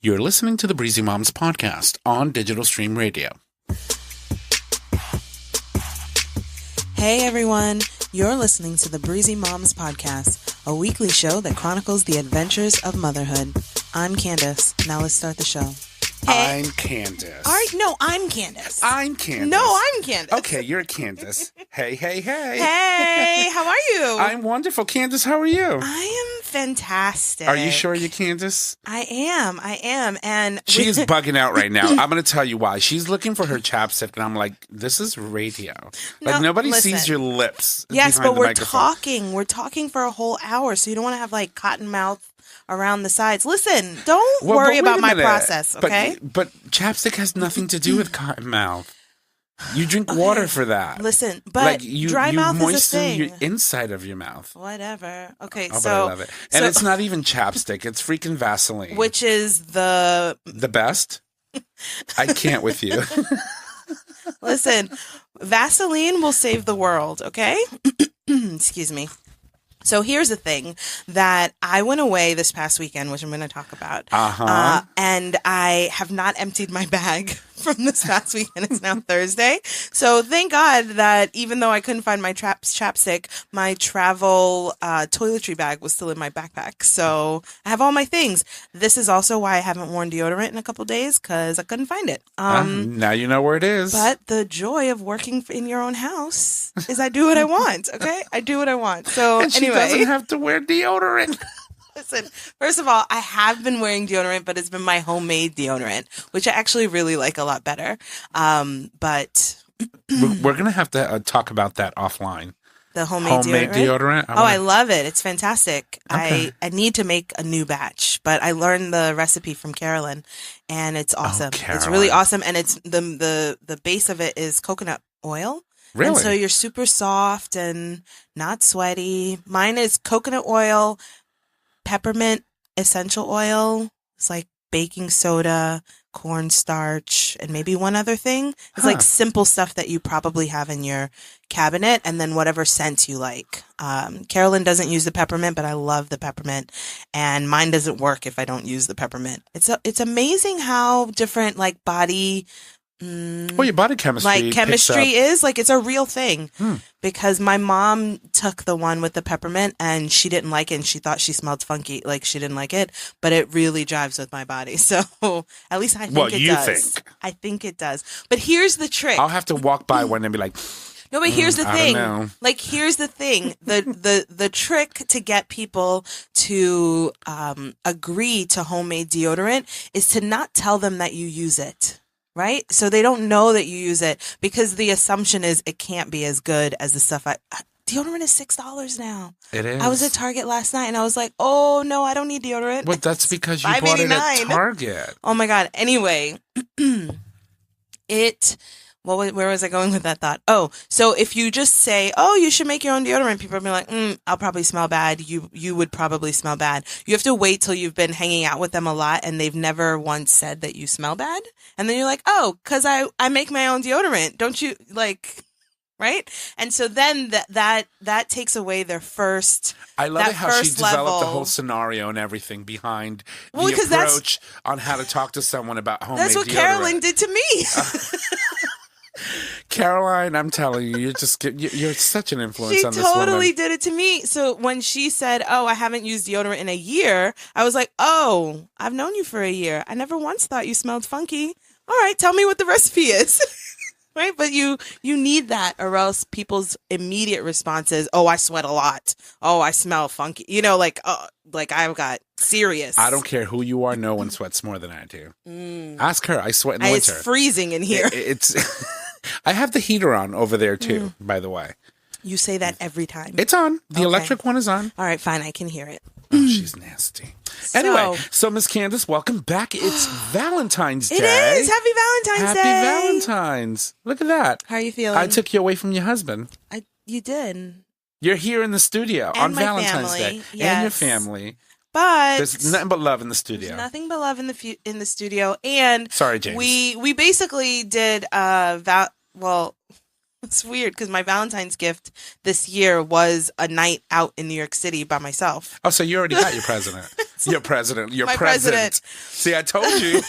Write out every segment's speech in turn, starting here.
You're listening to the Breezy Moms podcast on Digital Stream Radio. Hey everyone, you're listening to the Breezy Moms podcast, a weekly show that chronicles the adventures of motherhood. I'm Candace. Now let's start the show. Hey. I'm Candace. I'm Candace. I'm Candace. No, I'm Candace. Okay, you're Candace. Hey. Hey, how are you? I'm wonderful. Candace, how are you? I am fantastic. Are you sure you're Candace? I am. And she is bugging out right now. I'm going to tell you why. She's looking for her chapstick, and I'm like, this is radio. Like, nobody sees your lips. Yes, but we're talking. We're talking for a whole hour, so you don't want to have, like, cotton mouth around the sides. Listen, don't worry about my process, okay? But chapstick has nothing to do with cotton mouth. You drink water for that. Listen, but dry mouth is a thing. You moisten your inside of your mouth. Whatever. Okay, but I love it. And it's not even chapstick. It's freaking Vaseline. Which is the best? I can't with you. Listen, Vaseline will save the world, okay? Excuse me. So here's the thing that I went away this past weekend, which I'm going to talk about. And I have not emptied my bag from this past weekend. It's now Thursday. So thank God that even though I couldn't find my chapstick, my travel toiletry bag was still in my backpack. So I have all my things. This is also why I haven't worn deodorant in a couple days, because I couldn't find it. Now you know where it is. But the joy of working in your own house is I do what I want, okay? I do what I want. So and she doesn't have to wear deodorant. Listen, first of all, I have been wearing deodorant, but it's been my homemade deodorant, which I actually really like a lot better. But we're going to have to talk about that offline. The homemade deodorant? I love it. It's fantastic. Okay. I need to make a new batch, but I learned the recipe from Carolyn, and it's awesome. It's really awesome, and it's the base of it is coconut oil. Really? And so you're super soft and not sweaty. Mine is coconut oil, peppermint essential oil. It's like baking soda, cornstarch, and maybe one other thing. It's like simple stuff that you probably have in your cabinet, and then whatever scent you like. Carolyn doesn't use the peppermint, but I love the peppermint, and mine doesn't work if I don't use the peppermint. It's amazing how different like body. Well, your body chemistry is like, it's a real thing because my mom took the one with the peppermint and she didn't like it, and she thought she smelled funky, like she didn't like it, but it really jives with my body. So at least I think it does. I think it does. But here's the trick. I'll have to walk by one and be like, no, but here's the thing. Like, here's the thing. The trick to get people to agree to homemade deodorant is to not tell them that you use it. Right? So they don't know that you use it because the assumption is it can't be as good as the stuff deodorant is $6 now. It is. I was at Target last night and I was like, oh no, I don't need deodorant. Well, that's because you bought it at Target. Oh my God. Anyway, where was I going with that thought? Oh, so if you just say, oh, you should make your own deodorant, people will be like, I'll probably smell bad. You would probably smell bad. You have to wait till you've been hanging out with them a lot and they've never once said that you smell bad. And then you're like, oh, because I make my own deodorant. Don't you like, right? And so then that takes away their first. I love it how she developed the whole scenario and everything behind the approach on how to talk to someone about homemade deodorant. That's what Carolyn did to me. Caroline, I'm telling you, you're such an influence on this woman. She totally did it to me. So when she said, oh, I haven't used deodorant in a year, I was like, oh, I've known you for a year. I never once thought you smelled funky. All right, tell me what the recipe is. Right? But you need that, or else people's immediate response is, oh, I sweat a lot. Oh, I smell funky. You know, like I've got serious. I don't care who you are. No one sweats more than I do. Ask her. I sweat in the winter. It's freezing in here. It's. I have the heater on over there too, by the way. You say that every time. It's on. The electric one is on. All right, fine. I can hear it. Oh, she's nasty. Anyway, so Miss Candace, welcome back. It's Valentine's Day. It is. Happy Valentine's Day. Happy Valentine's. Look at that. How are you feeling? I took you away from your husband. You did. You're here in the studio on Valentine's Day. Yes. And your family. But there's nothing but love in the studio. There's nothing but love in the studio. And sorry, James. We basically did It's weird because my Valentine's gift this year was a night out in New York City by myself. Oh, so you already got your president. Your president. Your My president. See, I told you.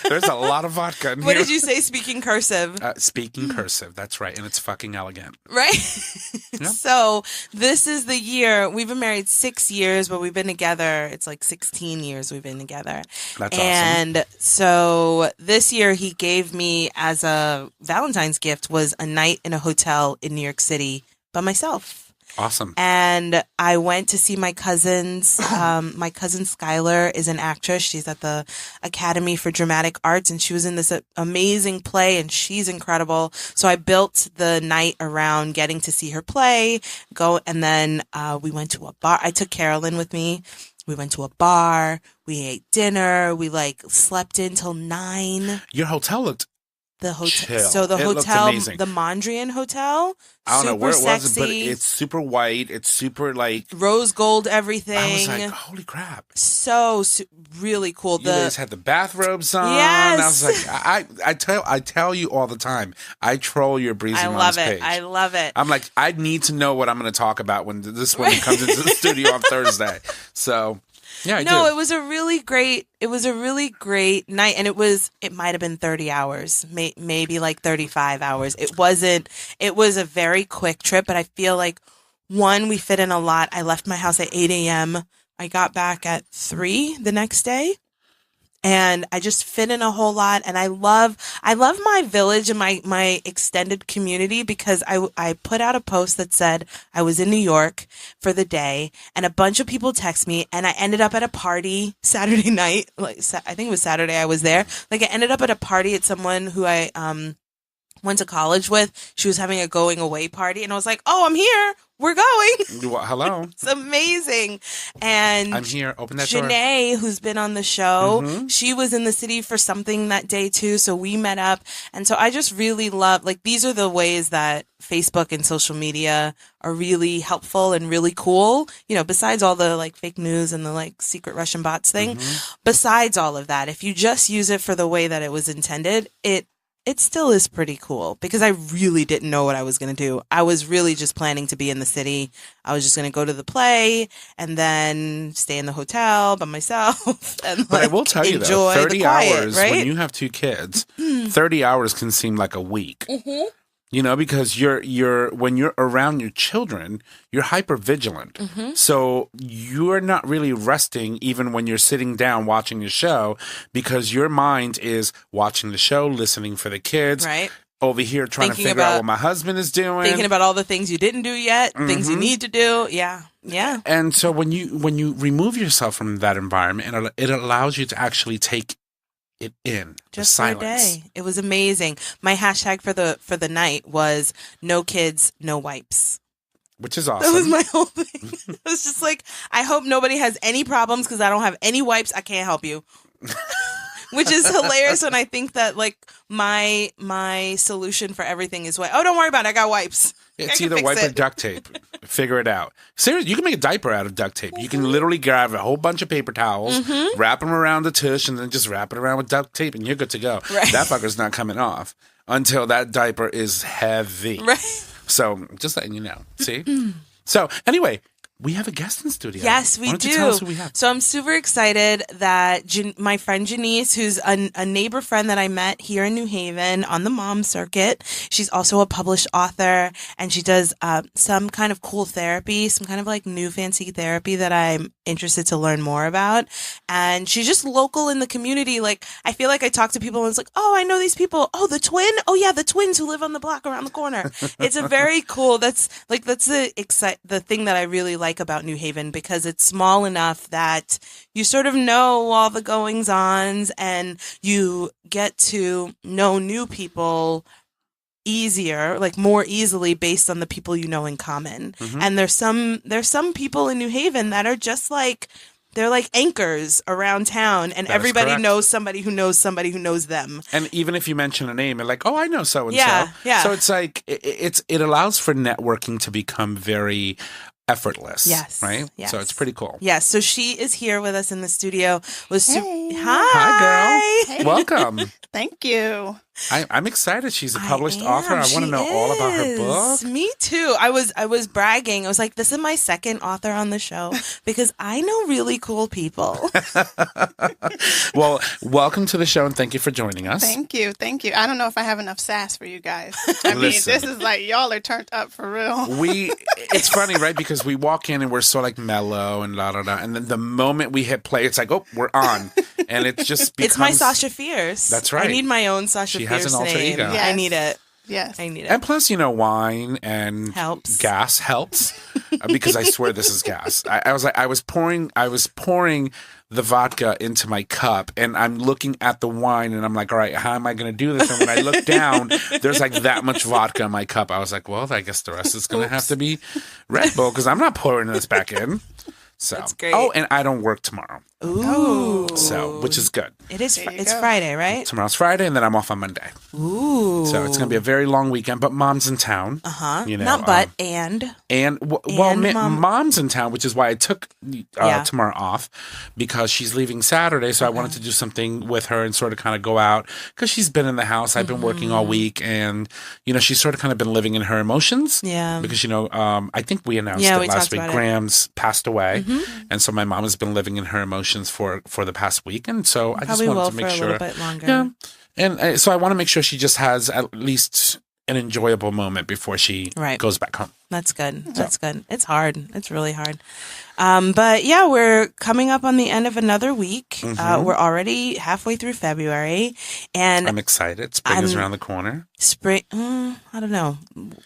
There's a lot of vodka in here. What did you say? Speaking cursive. Speaking cursive. That's right. And it's fucking elegant. Right? Yep. So this is the year. We've been married 6 years, but we've been together. It's like 16 years we've been together. That's and awesome. So this year he gave me as a Valentine's gift was a night in a hotel in New York City by myself. Awesome. And I went to see my cousins. My cousin Skylar is an actress. She's at the Academy for Dramatic Arts, and she was in this amazing play, and she's incredible. So I built the night around getting to see her play, and then we went to a bar. I took Carolyn with me. We went to a bar. We ate dinner. We slept in till 9. Your hotel looked the hotel. chill. So the It looked hotel, amazing. the Mondrian Hotel. I don't know where it sexy, was, but it's super white. It's super rose gold everything. I was like, holy crap! So really cool. You guys had the bathrobes on. Yes. I was like, I tell you all the time. I troll your Breezy Mom's page. I love it. I'm like, I need to know what I'm going to talk about when this woman comes into the studio on Thursday. So. Yeah, I do. It was a really great night, and it might have been 30 hours, maybe like 35 hours. It was a very quick trip, but I feel like we fit in a lot. I left my house at 8 a.m. I got back at 3 the next day. And I just fit in a whole lot. And I love my village and my extended community because I put out a post that said I was in New York for the day and a bunch of people text me and I ended up at a party Saturday night. I think it was Saturday I was there. I ended up at a party at someone who I, went to college with. She was having a going away party and I was like, oh, I'm here. We're going. Well, hello. It's amazing. And I'm here. Open that door. Genese, who's been on the show, she was in the city for something that day too. So we met up. And so I just really love, these are the ways that Facebook and social media are really helpful and really cool. Besides all the fake news and the secret Russian bots thing, besides all of that, if you just use it for the way that it was intended, it still is pretty cool because I really didn't know what I was going to do. I was really just planning to be in the city. I was just going to go to the play and then stay in the hotel by myself. And but I will tell you though, 30 hours, right? when you have 2 kids, 30 hours can seem like a week. Mm-hmm. Because when you're around your children, you're hyper vigilant. Mm-hmm. So you're not really resting even when you're sitting down watching the show because your mind is watching the show, listening for the kids. Right. Over here trying to figure out what my husband is doing. Thinking about all the things you didn't do yet, things you need to do. Yeah. Yeah. And so when you remove yourself from that environment, it allows you to actually take it in just for a day. It was amazing. My hashtag for the night was no kids, no wipes. Which is awesome. That was my whole thing. It was just I hope nobody has any problems because I don't have any wipes. I can't help you. Which is hilarious when I think that my solution for everything is don't worry about it. I got wipes. It's either wipe or duct tape. Figure it out. Seriously, you can make a diaper out of duct tape. You can literally grab a whole bunch of paper towels, wrap them around the tush, and then just wrap it around with duct tape, and you're good to go. Right. That fucker's not coming off until that diaper is heavy. Right. So just letting you know. See? So anyway, we have a guest in studio. Yes, we do. Why don't you tell us who we have? So I'm super excited that my friend Genese, who's a neighbor friend that I met here in New Haven on the mom circuit, she's also a published author, and she does some kind of cool therapy, some kind of new fancy therapy that I'm interested to learn more about. And she's just local in the community. I feel like I talk to people and it's oh, I know these people. Oh, the twin? Oh yeah, the twins who live on the block around the corner. It's a very cool, that's the thing that I really like about New Haven because it's small enough that you sort of know all the goings-ons and you get to know new people easier, more easily based on the people you know in common. Mm-hmm. And there's some people in New Haven that are just they're like anchors around town, and everybody knows somebody who knows somebody who knows them. And even if you mention a name, you're oh, I know so and so. Yeah. So it's it allows for networking to become very effortless. Yes. Right? Yes. So it's pretty cool. Yes. So she is here with us in the studio. Hey. Hi. Hi, girl. welcome. Thank you. I'm excited. She's a published author. I want to know all about her book. Me too. I was bragging. I was like, this is my second author on the show because I know really cool people. Well, welcome to the show and thank you for joining us. Thank you. I don't know if I have enough sass for you guys. I mean, this is like, y'all are turned up for real. It's funny, right? Because we walk in and we're so like mellow and la la la. And then the moment we hit play, it's like, oh, we're on. And it just becomes... It's my Sasha Fierce. That's right. I need my own Sasha Fierce has an alter name. ego. Yes. I need it. Yes. I need it. And plus, wine and helps. Gas helps because I swear this is gas. I was pouring the vodka into my cup and I'm looking at the wine and I'm like, all right, how am I going to do this? And when I look down, there's like that much vodka in my cup. I was like, well, I guess the rest is going to have to be Red Bull because I'm not pouring this back in. So, that's great. Oh, and I don't work tomorrow. Ooh. So, which is good. It is. It's Friday, right? Tomorrow's Friday, and then I'm off on Monday. Ooh. So it's going to be a very long weekend, but Mom's in town. Not but, and. Mom's in town, which is why I took tomorrow off, because she's leaving Saturday, so I wanted to do something with her and sort of kind of go out, because she's been in the house. I've been working all week, and, she's sort of kind of been living in her emotions. Yeah. Because, I think we announced it last week. Graham's passed away, and so my mom has been living in her emotions for the past week, and so I just wanted to make sure. A little bit longer. Yeah, and so I want to make sure she just has at least an enjoyable moment before she goes back home. That's good. That's good. It's hard. It's really hard. But yeah, we're coming up on the end of another week. We're already halfway through February, and I'm excited. Spring is around the corner. Spring, I don't know.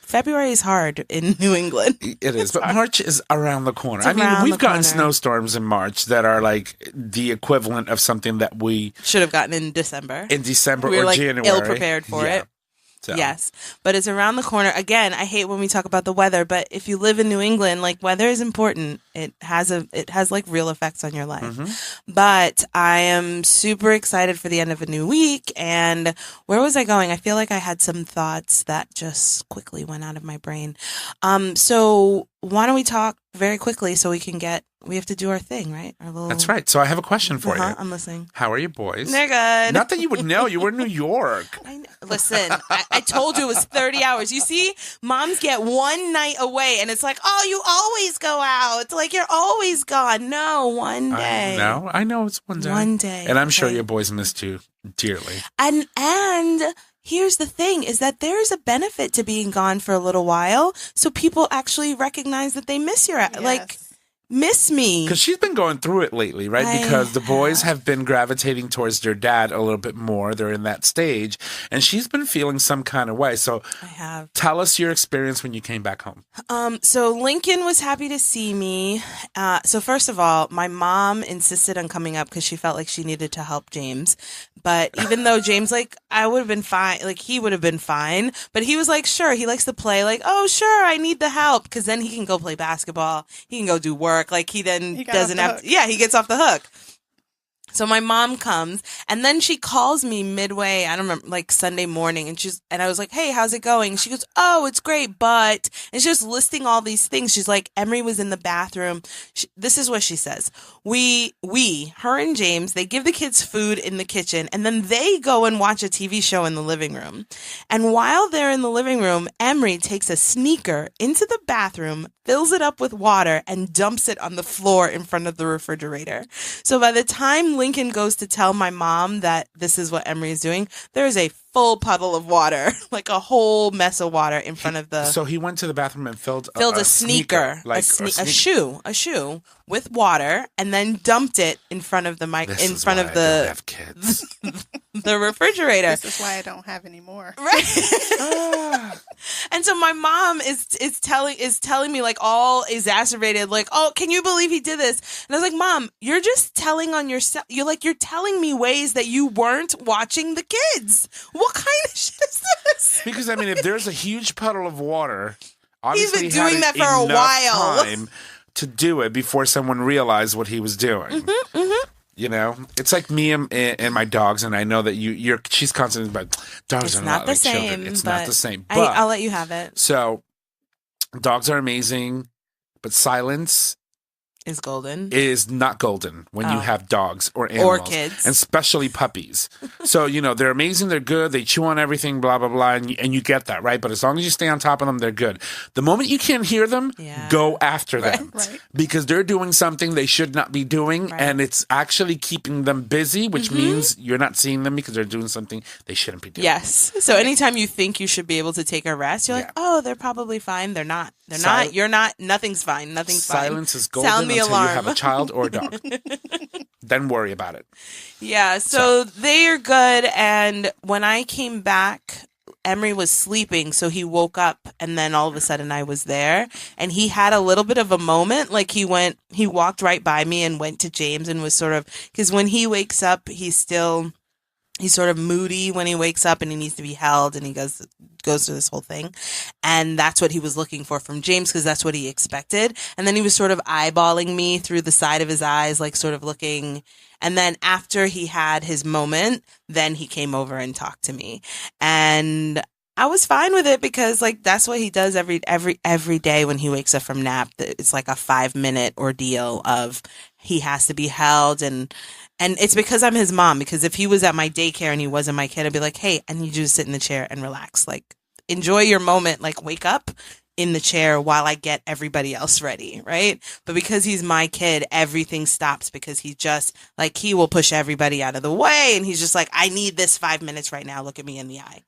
February is hard in New England. It is, but March is around the corner. I mean, we've gotten snowstorms in March that are like the equivalent of something that we should have gotten in December. We were or like January. Ill prepared for it. So. Yes, but it's around the corner. Again, I hate when we talk about the weather, but if you live in New England, like, weather is important. It has like real effects on your life. But I am super excited for the end of a new week. And where was I going? I feel like I had some thoughts that just quickly went out of my brain. So why don't we talk very quickly so we have to do our thing, right? That's right. So I have a question for you. I'm listening. How are your boys? They're good. Not that you would know. You were in New York. Listen, I told you it was 30 hours. You see, moms get one night away and it's like, oh, you always go out. It's like, you're always gone. No, one day. I know it's one day. One day. And I'm sure your boys missed you dearly. And here's the thing is that there's a benefit to being gone for a little while. So people actually recognize that they miss miss me. Because she's been going through it lately, right? Because the boys have been gravitating towards their dad a little bit more. They're in that stage. And she's been feeling some kind of way. So I have. Tell us your experience when you came back home. So Lincoln was happy to see me. So first of all, my mom insisted on coming up because she felt like she needed to help James. But even though James, I would have been fine, he would have been fine. But he was like, sure, he likes to play, oh, sure, I need the help. Because then he can go play basketball. He can go do work. He doesn't have to, he gets off the hook. So my mom comes and then she calls me midway, I don't remember, Sunday morning, and I was like, hey, how's it going? She goes, oh, it's great, but, and she was listing all these things. She's like, Emery was in the bathroom. This is what she says. Her and James, they give the kids food in the kitchen and then they go and watch a TV show in the living room. And while they're in the living room, Emery takes a sneaker into the bathroom, fills it up with water and dumps it on the floor in front of the refrigerator. So by the time Lincoln goes to tell my mom that this is what Emery is doing, there is a full puddle of water, a whole mess of water in front of the... So he went to the bathroom and filled a sneaker, a shoe with water, and then dumped it in front of the have kids. the refrigerator. This is why I don't have any more. Right. And so my mom is telling me all exacerbated, oh, can you believe he did this? And I was like, Mom, you're just telling on yourself. You're telling me ways that you weren't watching the kids. What kind of shit is this? Because if there's a huge puddle of water, obviously he's been doing that for a while. Time to do it before someone realized what he was doing. It's like me and my dogs, and I know that she's constantly about dogs are not the same. Children. It's not the same. But, I'll let you have it. So dogs are amazing, but silence Is golden. Is not golden when you have dogs or animals. Or kids. And especially puppies. So, they're amazing, they're good, they chew on everything, blah, blah, blah, and you get that, right? But as long as you stay on top of them, they're good. The moment you can't hear them, go after them. Right. Because they're doing something they should not be doing, and it's actually keeping them busy, which means you're not seeing them because they're doing something they shouldn't be doing. Yes. So anytime you think you should be able to take a rest, you're like, oh, they're probably fine. They're not. They're not. You're not. Nothing's fine. Nothing's fine. Silence is golden Sound the until alarm. you have a child or a dog. Then worry about it. Yeah. So they are good. And when I came back, Emery was sleeping, so he woke up, and then all of a sudden I was there, and he had a little bit of a moment. Like he walked right by me and went to James and was sort of, because when he wakes up, he's sort of moody when he wakes up and he needs to be held, and he goes through this whole thing. And that's what he was looking for from James, because that's what he expected. And then he was sort of eyeballing me through the side of his eyes, like sort of looking. And then after he had his moment, then he came over and talked to me. And I was fine with it because like that's what he does every day when he wakes up from nap. It's like a 5-minute ordeal of he has to be held, and it's because I'm his mom. Because if he was at my daycare and he wasn't my kid, I'd be like, hey, I need you to sit in the chair and relax. Like, enjoy your moment. Like, wake up in the chair while I get everybody else ready, right? But because he's my kid, everything stops because he just, like, he will push everybody out of the way. And he's just like, I need this 5 minutes right now. Look at me in the eye.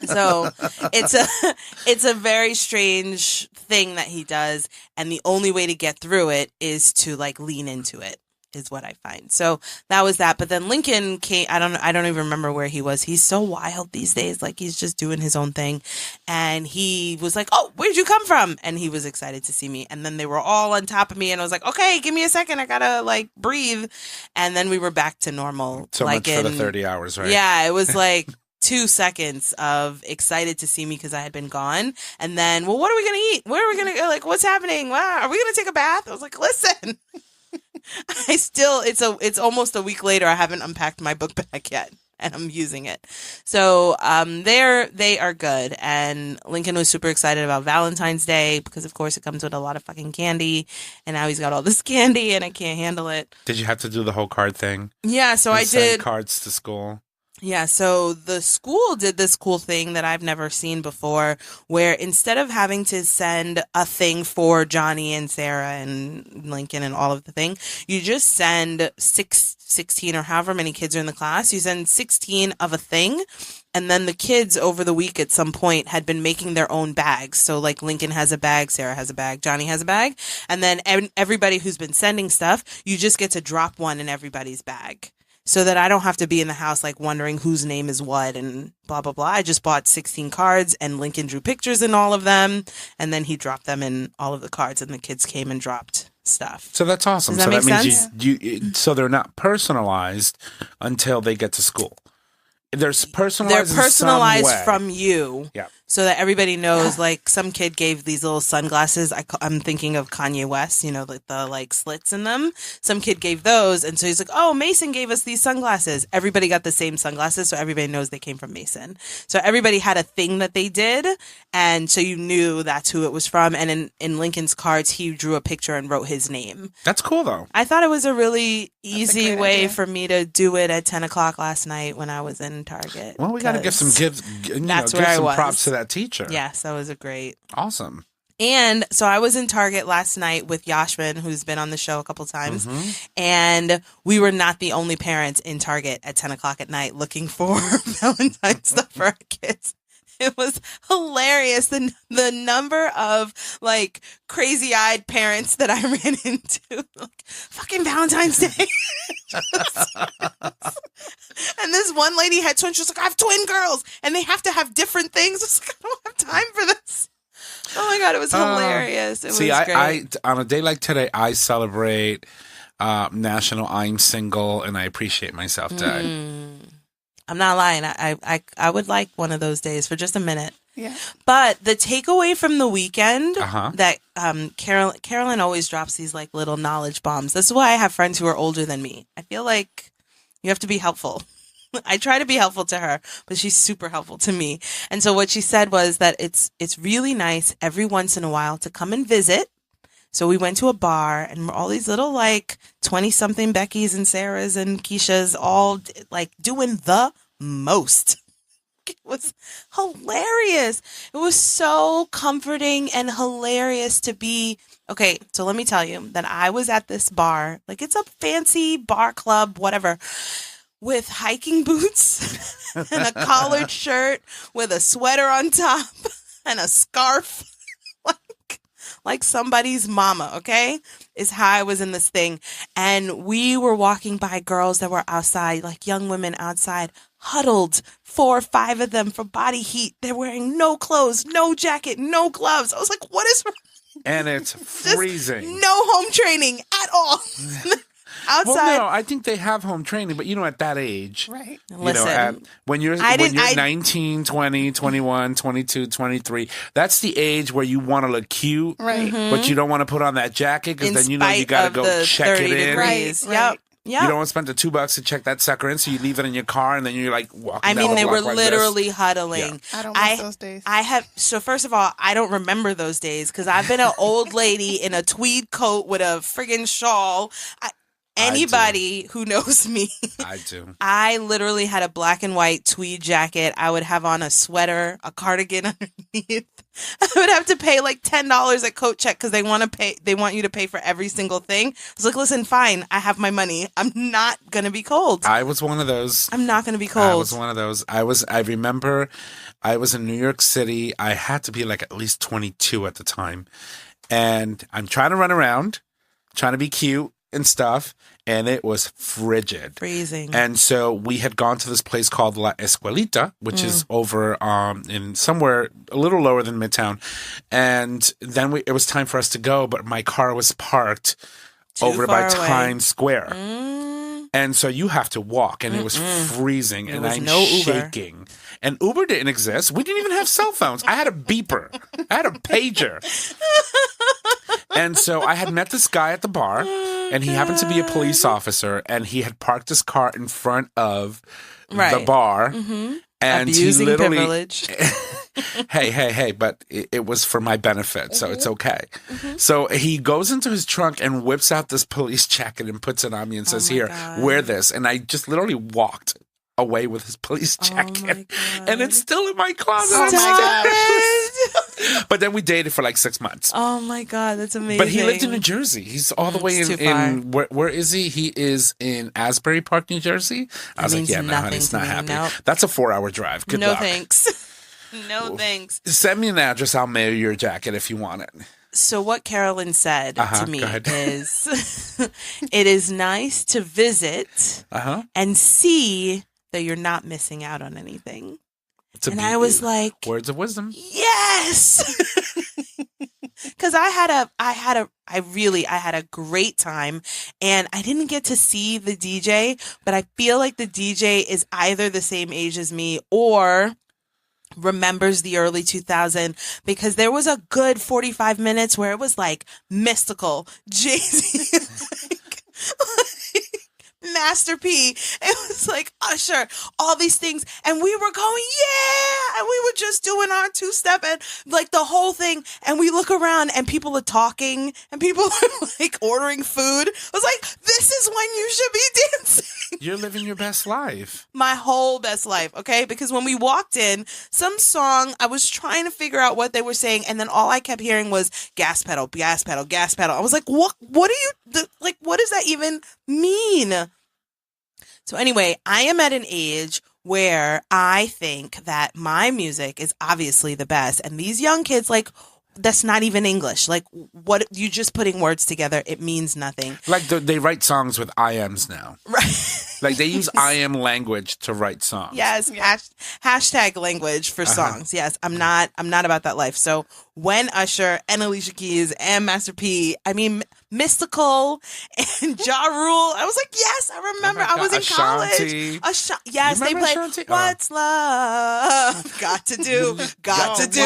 So it's a very strange thing that he does. And the only way to get through it is to like lean into it, is what I find. So that was that. But then Lincoln came, I don't even remember where he was. He's so wild these days. Like he's just doing his own thing. And he was like, oh, where'd you come from? And he was excited to see me. And then they were all on top of me. And I was like, okay, give me a second. I gotta like breathe. And then we were back to normal. So like much for the 30 hours, right? Yeah, it was like 2 seconds of excited to see me because I had been gone. And then, well, what are we going to eat? Where are we going to go? Like, what's happening? Wow, are we going to take a bath? I was like, listen, it's almost a week later. I haven't unpacked my book bag yet, and I'm using it. So they are good. And Lincoln was super excited about Valentine's Day because, of course, it comes with a lot of fucking candy. And now he's got all this candy, and I can't handle it. Did you have to do the whole card thing? Yeah, so I send did. Cards to school. Yeah, so the school did this cool thing that I've never seen before, where instead of having to send a thing for Johnny and Sarah and Lincoln and all of the thing, you just send 16 or however many kids are in the class. You send 16 of a thing, and then the kids over the week at some point had been making their own bags. So like Lincoln has a bag, Sarah has a bag, Johnny has a bag, and then everybody who's been sending stuff, you just get to drop one in everybody's bag. So that I don't have to be in the house like wondering whose name is what and blah, blah, blah. I just bought 16 cards and Lincoln drew pictures in all of them. And then he dropped them in all of the cards and the kids came and dropped stuff. So that's awesome. Does that make means sense? So they're not personalized until they get to school. They're personalized in some way. From you. Yeah. So that everybody knows, like some kid gave these little sunglasses. I'm thinking of Kanye West, like the like slits in them. Some kid gave those. And so he's like, oh, Mason gave us these sunglasses. Everybody got the same sunglasses. So everybody knows they came from Mason. So everybody had a thing that they did. And so you knew that's who it was from. And in Lincoln's cards, he drew a picture and wrote his name. That's cool, though. I thought it was a really easy way idea. for me to do it at 10 o'clock last night when I was in Target. Well, we got to give some props to that teacher. Yes, that was a great. Awesome. And so I was in Target last night with Yashvin, who's been on the show a couple times. Mm-hmm. And we were not the only parents in Target at 10 o'clock at night looking for Valentine's stuff for our kids. It was hilarious. The number of like crazy eyed parents that I ran into, like fucking Valentine's Day. And this one lady had twins. She was like, I have twin girls and they have to have different things. I was like, I don't have time for this. Oh my God, it was hilarious. It was great. I on a day like today, I celebrate National I'm Single and I Appreciate Myself Day. I'm not lying. I would like one of those days for just a minute. Yeah. But the takeaway from the weekend that Carolyn always drops these like little knowledge bombs. This is why I have friends who are older than me. I feel like you have to be helpful. I try to be helpful to her, but she's super helpful to me. And so what she said was that it's really nice every once in a while to come and visit So we went to a bar, and all these little, like, 20-something Beckys and Sarahs and Keishas all, like, doing the most. It was hilarious. It was so comforting and hilarious to be. Okay, so let me tell you that I was at this bar, like, it's a fancy bar club, whatever, with hiking boots and a collared shirt with a sweater on top and a scarf. Like somebody's mama, okay, is how I was in this thing. And we were walking by girls that were outside, like young women outside, huddled, 4 or 5 of them for body heat. They're wearing no clothes, no jacket, no gloves. I was like, what is wrong? And it's freezing. No home training at all. Outside. Well, no, I think they have home training, but at that age, Right. Listen, when you're 19, 20, 21, 22, 23, that's the age where you want to look cute, Right. but you don't want to put on that jacket because then you spite got to of go the check 30 it in. degrees. Right. Yep. You don't want to spend the $2 to check that sucker in, so you leave it in your car, and then you're like walking. I mean, down they the were block like literally this. huddling. Yeah. I don't miss those days. So first of all, I don't remember those days because I've been an old lady in a tweed coat with a friggin' shawl. Anybody who knows me, I do. I literally had a black and white tweed jacket. I would have on a sweater, a cardigan underneath. I would have to pay like $10 at coat check because they want you to pay for every single thing. I was like, listen, fine, I have my money. I'm not gonna be cold. I was one of those. I'm not gonna be cold. I was one of those. I remember I was in New York City. I had to be like at least 22 at the time. And I'm trying to run around, trying to be cute and stuff, and it was frigid. Freezing. And so we had gone to this place called La Escuelita, which is over in somewhere a little lower than Midtown. And then it was time for us to go, but my car was parked over by Times Square. And so you have to walk, and it was freezing, and I'm shaking. And Uber didn't exist. We didn't even have cell phones. I had a beeper. I had a pager. And so I had met this guy at the bar, and he happened to be a police officer, and he had parked his car in front of the bar. And abusing he literally, privilege. hey, but it was for my benefit, so it's okay. So he goes into his trunk and whips out this police jacket and puts it on me and says, here, wear this. And I just literally walked away with his police jacket. And it's still in my closet. Stop it. But then we dated for like 6 months. Oh my God, that's amazing. But he lived in New Jersey. He's all the way in where is he? He is in Asbury Park, New Jersey. I was like, yeah, no, honey, it's not happening. Nope. That's a 4-hour drive. Good luck. No thanks. No thanks. Send me an address. I'll mail you your jacket if you want it. So what Carolyn said to me is, it is nice to visit and see that you're not missing out on anything. And I was like, words of wisdom. Yes. Because I had a great time, and I didn't get to see the DJ, but I feel like the DJ is either the same age as me or remembers the early 2000s, because there was a good 45 minutes where it was like mystical, Jay-Z, like Master P. It was like Usher, all these things. And we were going, yeah. And we were just doing our 2-step and like the whole thing. And we look around and people are talking and people are like ordering food. I was like, this is when you should be dancing. You're living your best life. My whole best life, okay? Because when we walked in, some song, I was trying to figure out what they were saying, and then all I kept hearing was gas pedal, gas pedal, gas pedal. I was like, what does that even mean? So anyway, I am at an age where I think that my music is obviously the best, and these young kids, like, that's not even English. Like, what, you just putting words together, it means nothing. Like they write songs with IMs now. Right. Like they use IM language to write songs. Yes, hashtag language for songs. Yes, I'm not about that life. So when Usher and Alicia Keys and Master P, I mean Mystical and Ja Rule, I was like, yes, I remember. I was in Ashanti. college. Yes, they played Ashanti? What's Love Got to Do. Got to Do.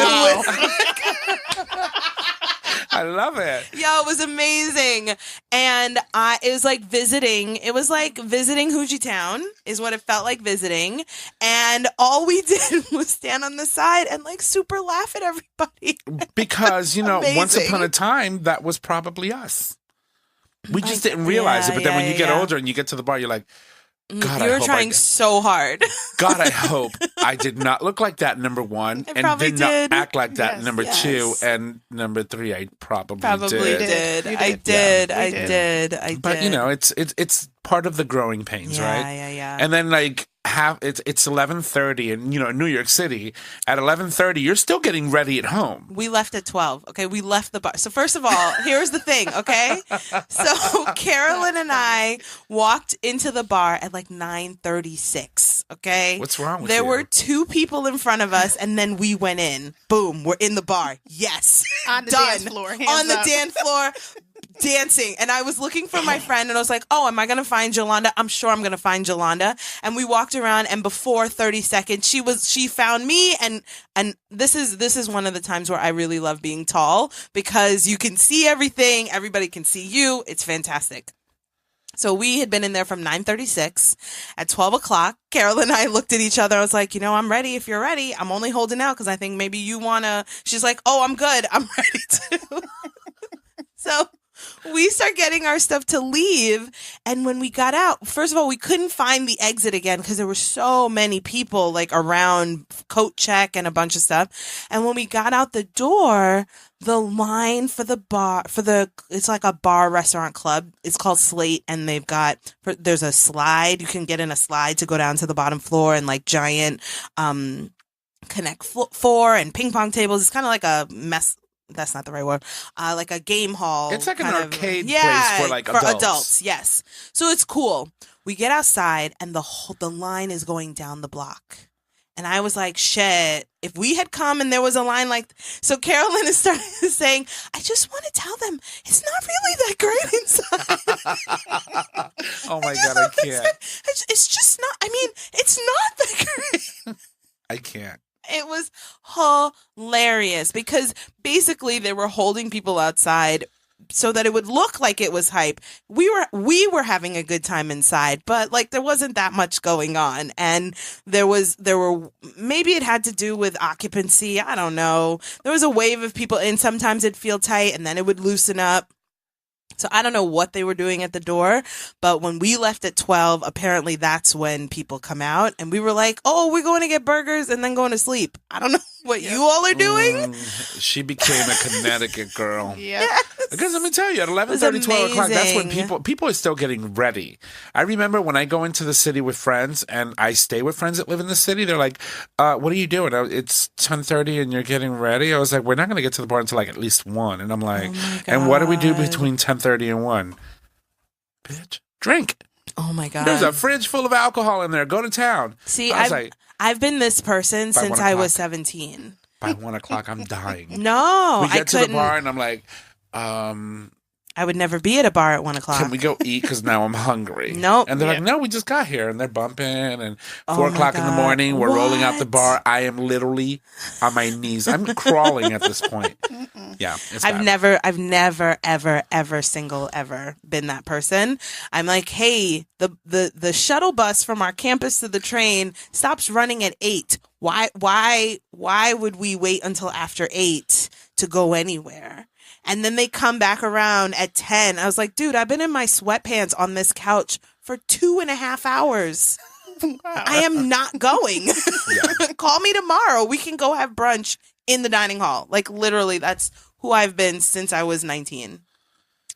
I I love it. Yo, it was amazing. And it was like visiting. It was like visiting Hoochie Town is what it felt like visiting. And all we did was stand on the side and like super laugh at everybody. Because, you know, once Amazing. upon a time, that was probably us. We just didn't realize it. But then when you get older and you get to the bar, you're like, God, you were trying so hard. God, I hope I did not look like that, number one, and did not act like that, number two, and number three, I probably did. I did. But you know, it's part of the growing pains, right? Yeah. And then like it's 11:30, and you know, in New York City at 11:30, you're still getting ready at home. We left at 12. Okay, we left the bar. So first of all, here's the thing. Okay, so Carolyn and I walked into the bar at like 9:36. Okay, what's wrong with there you? There were two people in front of us, and then we went in. Boom, we're in the bar. Yes, on the done. Dance floor. On the dance floor. Dancing, and I was looking for my friend, and I was like, oh, am I gonna find Jolanda? I'm sure I'm gonna find Jolanda. And we walked around, and before 30 seconds she found me. And this is one of the times where I really love being tall, because you can see everything, everybody can see you. It's fantastic. So we had been in there from 9:36. At 12 o'clock, Carol and I looked at each other. I was like, you know, I'm ready if you're ready. I'm only holding out because I think maybe you wanna. She's like, oh, I'm good, I'm ready too. So we start getting our stuff to leave. And when we got out, first of all, we couldn't find the exit again because there were so many people like around, coat check and a bunch of stuff. And when we got out the door, the line for the bar, it's like a bar restaurant club. It's called Slate. And there's a slide. You can get in a slide to go down to the bottom floor, and like giant, Connect Four and ping pong tables. It's kind of like a mess. That's not the right word. Like a game hall. It's like an arcade place for like adults. Yes. So it's cool. We get outside, and the line is going down the block. And I was like, shit, if we had come and there was a line like, so Carolyn is starting saying, I just want to tell them it's not really that great inside. Oh my God, I can't. It's just not, I mean, it's not that great. I can't. It was hilarious because basically they were holding people outside so that it would look like it was hype. We were having a good time inside, but like there wasn't that much going on, and there were maybe it had to do with occupancy. I don't know. There was a wave of people in. Sometimes it'd feel tight, and then it would loosen up. So I don't know what they were doing at the door, but when we left at 12, apparently that's when people come out, and we were like, oh, we're going to get burgers and then going to sleep. I don't know what you all are doing. She became a Connecticut girl. Yes. Because let me tell you, at 11:30, 12 o'clock, that's when people are still getting ready. I remember when I go into the city with friends, and I stay with friends that live in the city, they're like, what are you doing? It's 10:30 and you're getting ready? I was like, we're not going to get to the bar until like at least 1. And I'm like, and what do we do between 10:30 and 1? Bitch, drink. Oh my God. There's a fridge full of alcohol in there. Go to town. See, I've been this person since I was 17. By 1 o'clock, I'm dying. No, we get to the bar, and I'm like, I would never be at a bar at 1 o'clock. Can we go eat? Because now I'm hungry. Nope. And they're like, no, we just got here. And they're bumping. And 4 o'clock in the morning, we're rolling out the bar. I am literally on my knees. I'm crawling at this point. Yeah. I've never, ever single ever been that person. I'm like, hey, the shuttle bus from our campus to the train stops running at 8. Why would we wait until after 8 to go anywhere? And then they come back around at 10. I was like, dude, I've been in my sweatpants on this couch for 2.5 hours. Wow. I am not going. Yeah. Call me tomorrow. We can go have brunch in the dining hall. Like, literally, that's who I've been since I was 19.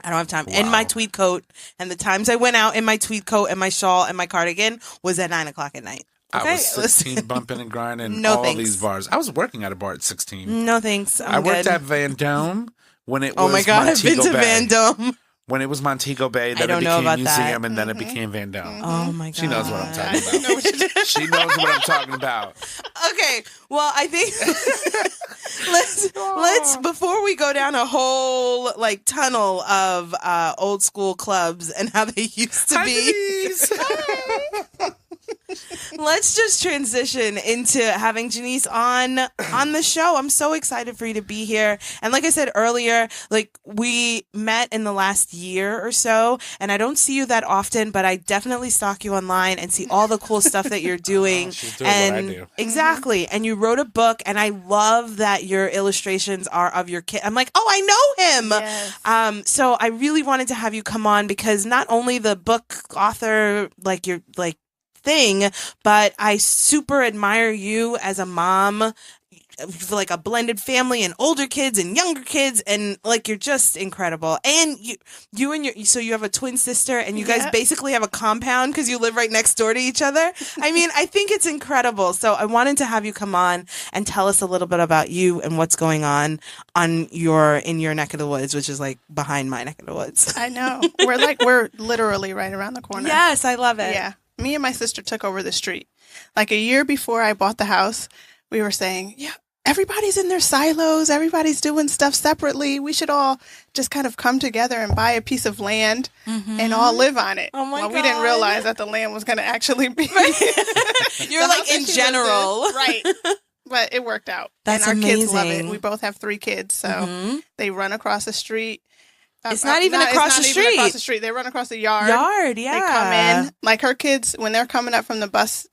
I don't have time. Wow. In my tweed coat. And the times I went out in my tweed coat and my shawl and my cardigan was at 9 o'clock at night. Okay? I was 16 bumping and grinding these bars. I was working at a bar at 16. No, thanks. I worked at Van Dome. When it was oh my God, Montego I've been to Bay. Van Dome. When it was Montego Bay, then it became museum, and then it became Van Dome. Oh my God. She knows what I'm talking about. She knows what I'm talking about. Okay, well, I think let's before we go down a whole like tunnel of old school clubs and how they used to be. let's just transition into having Genese on the show. I'm so excited for you to be here. And like I said earlier, like we met in the last year or so, and I don't see you that often, but I definitely stalk you online and see all the cool stuff that you're doing. Oh, she's doing what I do. Exactly. And you wrote a book, and I love that your illustrations are of your kid. I'm like, oh, I know him. Yes. So I really wanted to have you come on because not only the book author, like your thing, but I super admire you as a mom, like a blended family and older kids and younger kids, and like you're just incredible. And you and so you have a twin sister, and you guys basically have a compound because you live right next door to each other. I mean, I think it's incredible. So I wanted to have you come on and tell us a little bit about you and what's going on in your neck of the woods, which is like behind my neck of the woods. I know. We're literally right around the corner. Yes, I love it. Yeah. Me and my sister took over the street. Like a year before I bought the house, we were saying, yeah, everybody's in their silos. Everybody's doing stuff separately. We should all just kind of come together and buy a piece of land and all live on it. Oh my God. We didn't realize that the land was going to actually be. You're like in general. Right. But it worked out. That's and our amazing. kids love it. We both have 3 kids. So they run across the street. It's not even across the street. Even across the street. They run across the yard. Yeah. They come in. Like her kids, when they're coming up from the bus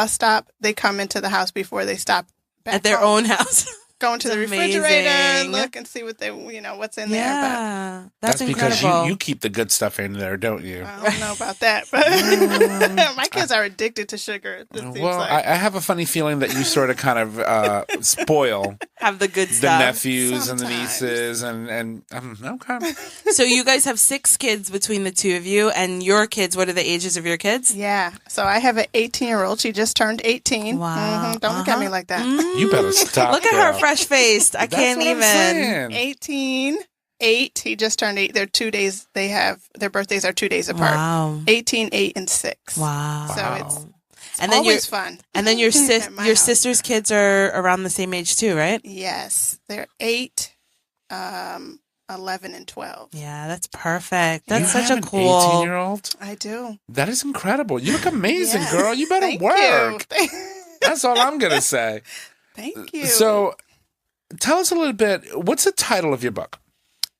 stop, they come into the house before they stop back at their home. own house. Go into the refrigerator and look and see what what's in there. Yeah, that's because incredible. you keep the good stuff in there, don't you? I don't know about that, but my kids are addicted to sugar. Well, I have a funny feeling that you sort of kind of spoil have the good the stuff. nephews and the Sometimes. nieces and okay. So you guys have 6 kids between the two of you, and your kids. What are the ages of your kids? Yeah, so I have an 18-year-old. She just turned 18. Wow. Don't look at me like that. You better stop. Look at her fresh faced. I That's can't what I'm even. saying. 18, 8. He just turned 8. They're 2 days. Their birthdays are 2 days apart. Wow. 18, 8, and 6. Wow. So it's and then always fun. And then your At my house. sister's kids are around the same age too, right? Yes, they're 8, 11, and 12. Yeah, that's perfect. That's You such have a an cool. 18-year-old? I do. That is incredible. You look amazing, Yes. girl. You better Thank work. You. That's all I'm gonna say. Thank you. So, tell us a little bit. What's the title of your book?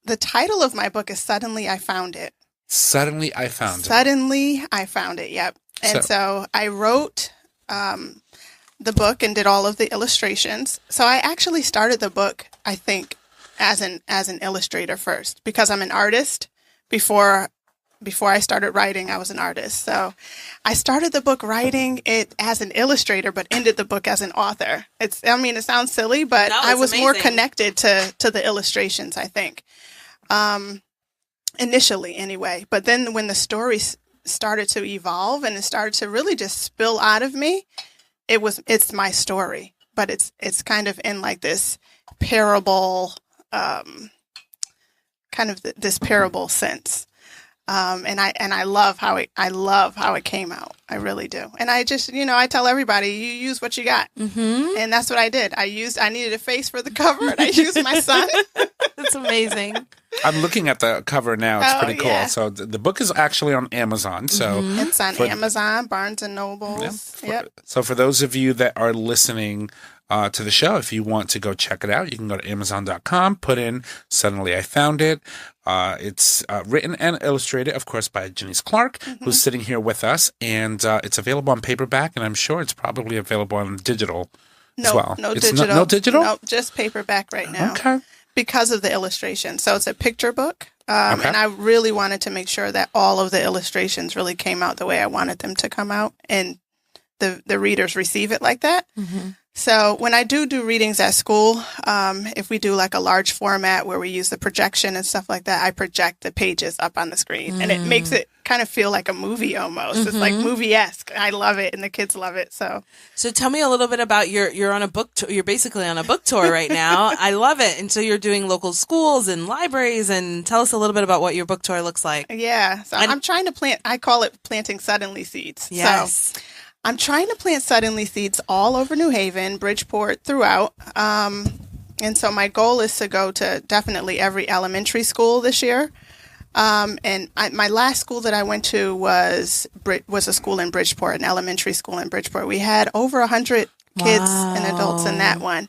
The title of my book is Suddenly I Found It. Suddenly I Found It. Suddenly I Found It, yep. And so I wrote the book and did all of the illustrations. So I actually started the book, I think, as an illustrator first, because I'm an artist. Before I started writing, I was an artist. So I started the book writing it as an illustrator, but ended the book as an author. It sounds silly, but No, I it's was more amazing. connected to the illustrations, I think. Initially, anyway. But then when the story started to evolve and it started to really just spill out of me, it's my story, but it's kind of in like this parable, kind of this parable sense. And I love how it came out. I really do. And I just, I tell everybody, you use what you got. Mm-hmm. And that's what I did. I needed a face for the cover, and I used my son. That's amazing. I'm looking at the cover now. It's pretty cool. Yeah. So the book is actually on Amazon. So It's on Amazon, Barnes and Nobles. Yep. So for those of you that are listening to the show, if you want to go check it out, you can go to Amazon.com, put in Suddenly I Found It. It's written and illustrated, of course, by Genese Clark, who's sitting here with us. And it's available on paperback, and I'm sure it's probably available on digital as well. No It's digital. No digital? No, just paperback right now. Okay. Because of the illustration. So it's a picture book. And I really wanted to make sure that all of the illustrations really came out the way I wanted them to come out, and the readers receive it like that. Mm-hmm. So when I do readings at school, if we do like a large format where we use the projection and stuff like that, I project the pages up on the screen, and it makes it kind of feel like a movie almost. It's like movie-esque. I love it, and the kids love it. So tell me a little bit about you're on a book tour. You're basically on a book tour right now. I love it. And so you're doing local schools and libraries, and tell us a little bit about what your book tour looks like. yeah, so I'm trying to plant. I call it planting suddenly seeds. Yes. So I'm trying to plant suddenly seeds all over New Haven, Bridgeport, throughout. And so my goal is to go to definitely every elementary school this year. And my last school that I went to was a school in Bridgeport, an elementary school in Bridgeport. We had over 100 kids and adults in that one.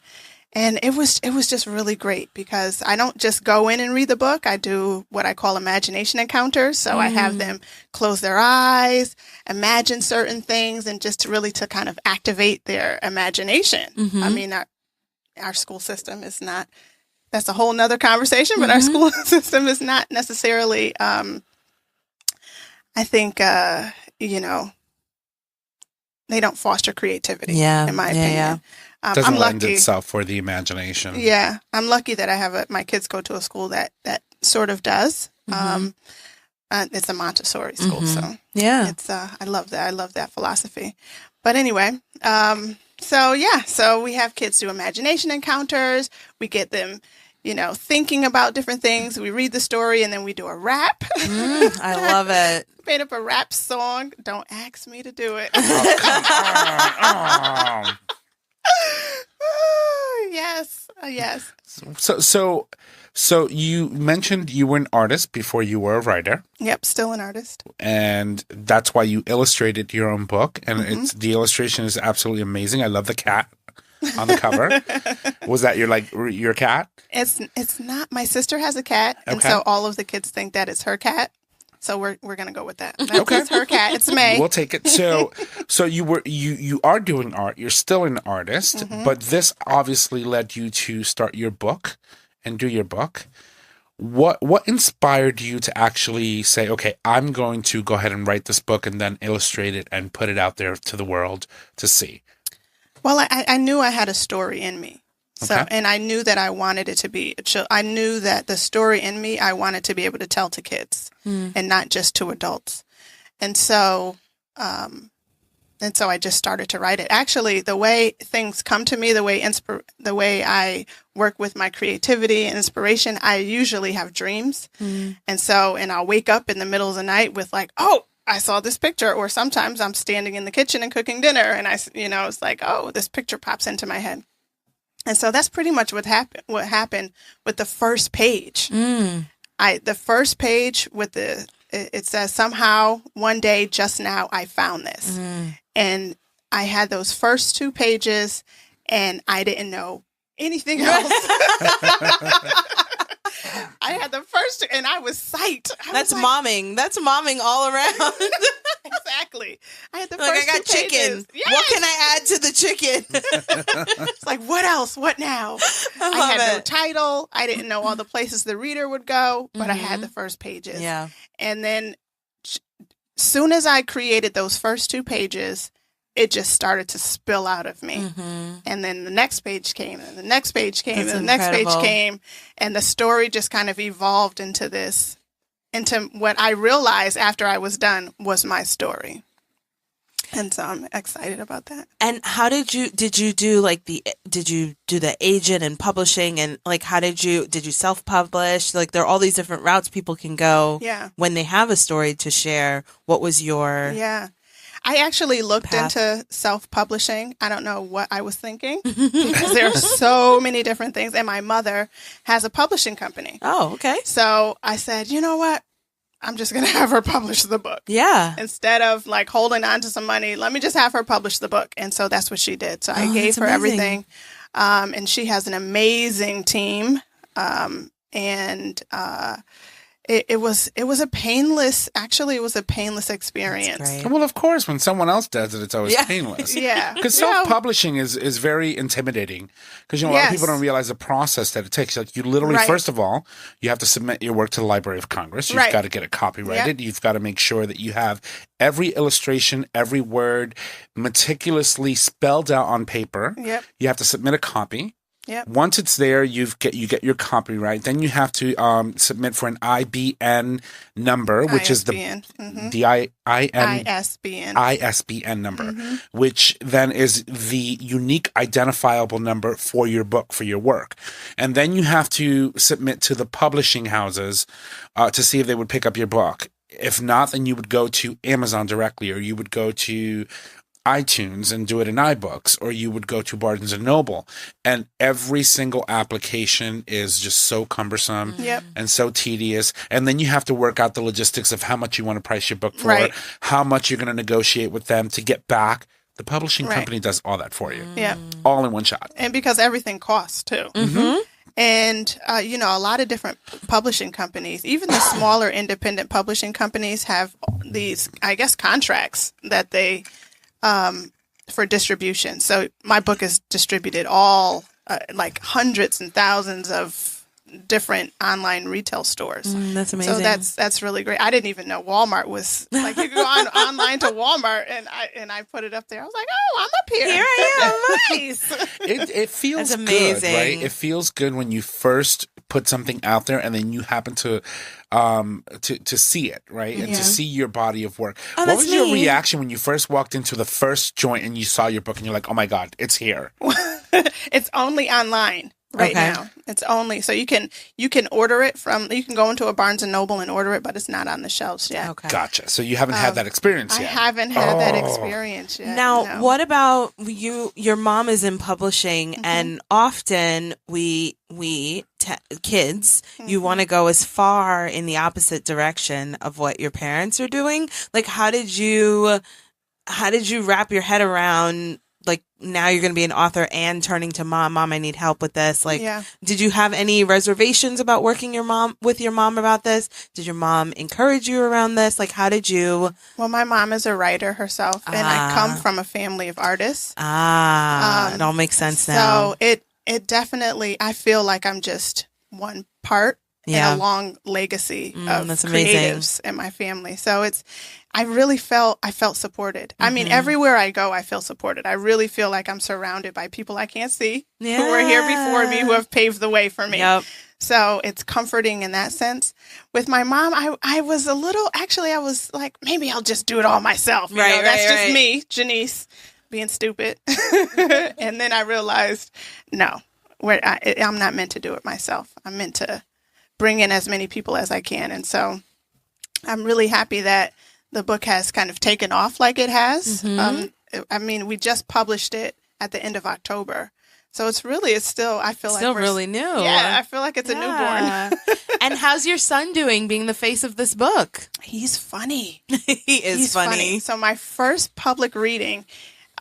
And it was just really great because I don't just go in and read the book. I do what I call imagination encounters. So I have them close their eyes, imagine certain things, and just to kind of activate their imagination. I mean, our school system is not, that's a whole nother conversation, but our school system is not necessarily, I think, they don't foster creativity, in my opinion. Yeah. Doesn't lend itself for the imagination. Yeah, I'm lucky that I have my kids go to a school that sort of does. It's a Montessori school, so it's I love that. I love that philosophy. But anyway, so we have kids do imagination encounters. We get them, thinking about different things. We read the story and then we do a rap. I love it. Made up a rap song. Don't ask me to do it. Oh, come on. Yes. So you mentioned you were an artist before you were a writer. Yep, still an artist. And that's why you illustrated your own book. And the illustration is absolutely amazing. I love the cat on the cover. Was that your cat? It's not. My sister has a cat, and so all of the kids think that it's her cat. So we're gonna go with that. It's her cat. It's May. We'll take it. So you are doing art. You're still an artist, but this obviously led you to start your book and do your book. What inspired you to actually say, okay, I'm going to go ahead and write this book and then illustrate it and put it out there to the world to see? Well, I knew I had a story in me. So, and I knew that I wanted it to be, I knew that the story in me, I wanted to be able to tell to kids and not just to adults. And so I just started to write it. Actually, the way things come to me, the way I work with my creativity and inspiration, I usually have dreams. And I'll wake up in the middle of the night with I saw this picture, or sometimes I'm standing in the kitchen and cooking dinner and it's like, oh, this picture pops into my head. And so that's pretty much what happened with the first page. The first page it says, somehow, one day, just now, I found this. And I had those first 2 pages and I didn't know anything else. I had the first, and I was psyched. That's momming. That's momming all around. Exactly. I had the first I got 2 chicken. Pages. Yes. What can I add to the chicken? It's like, what else? What now? I had no title. I didn't know all the places the reader would go, but I had the first pages. Yeah. And then soon as I created those first 2 pages, it just started to spill out of me. And then the next page came, and the next page came, and the next page came. And the story just kind of evolved into what I realized after I was done was my story. And so I'm excited about that. And how did you do the agent and publishing, and how did you self-publish? There are all these different routes people can go when they have a story to share. What was your... Yeah. I actually looked into self-publishing. I don't know what I was thinking because there are so many different things. And my mother has a publishing company. Oh, okay. So I said, you know what? I'm just going to have her publish the book. Yeah. Instead of holding on to some money, let me just have her publish the book. And so that's what she did. So I gave her everything. And she has an amazing team. It was a painless experience. Well, of course, when someone else does it, it's always painless. Yeah. Because self-publishing is very intimidating. Because, a lot of people don't realize the process that it takes. You literally, first of all, you have to submit your work to the Library of Congress. You've got to get it copyrighted. You've got to make sure that you have every illustration, every word meticulously spelled out on paper. Yep. You have to submit a copy. Yep. Once it's there, you get your copyright. Then you have to submit for an IBN number, which is the ISBN number, which then is the unique identifiable number for your book, for your work. And then you have to submit to the publishing houses to see if they would pick up your book. If not, then you would go to Amazon directly, or you would go to iTunes and do it in iBooks, or you would go to Barnes and Noble, and every single application is just so cumbersome and so tedious. And then you have to work out the logistics of how much you want to price your book for, how much you're going to negotiate with them to get back. The publishing company does all that for you. Yeah. All in one shot. And because everything costs too. Mm-hmm. And, you know, a lot of different publishing companies, even the smaller independent publishing companies have these, I guess, contracts that they, for distribution. So my book is distributed all, like hundreds and thousands of different online retail stores. That's amazing. So that's really great. I didn't even know Walmart was like, you could go online to Walmart and I put it up there. I was like, oh, I'm up here. Here I am. Nice. It feels good, right? It feels good when you first put something out there and then you happen to see it, right? And to see your body of work. What was your reaction when you first walked into the first joint and you saw your book and you're like, oh my God, it's here? It's only online. Right now, it's only so you can order it you can go into a Barnes and Noble and order it, but it's not on the shelves yet. Okay, gotcha. So you haven't had that experience yet. I haven't had that experience yet. Now, what about you? Your mom is in publishing, and often kids, you want to go as far in the opposite direction of what your parents are doing. Like, how did you wrap your head around? Like, now you're going to be an author and turning to mom, I need help with this. Like, did you have any reservations about working with your mom about this? Did your mom encourage you around this? Like, how did you? Well, my mom is a writer herself, and I come from a family of artists. It all makes sense now. So it definitely, I feel like I'm just one part in a long legacy of creatives in my family. So I felt supported. I mean, everywhere I go, I feel supported. I really feel like I'm surrounded by people I can't see who were here before me, who have paved the way for me. Yep. So it's comforting in that sense. With my mom, I was I was like, maybe I'll just do it all myself. That's just me, Genese, being stupid. And then I realized, no, I'm not meant to do it myself. I'm meant to bring in as many people as I can. And so I'm really happy that the book has kind of taken off like it has. I mean, we just published it at the end of October. So I feel like still really new. Yeah, I feel like it's a newborn. And how's your son doing being the face of this book? He's funny. He's funny. So my first public reading,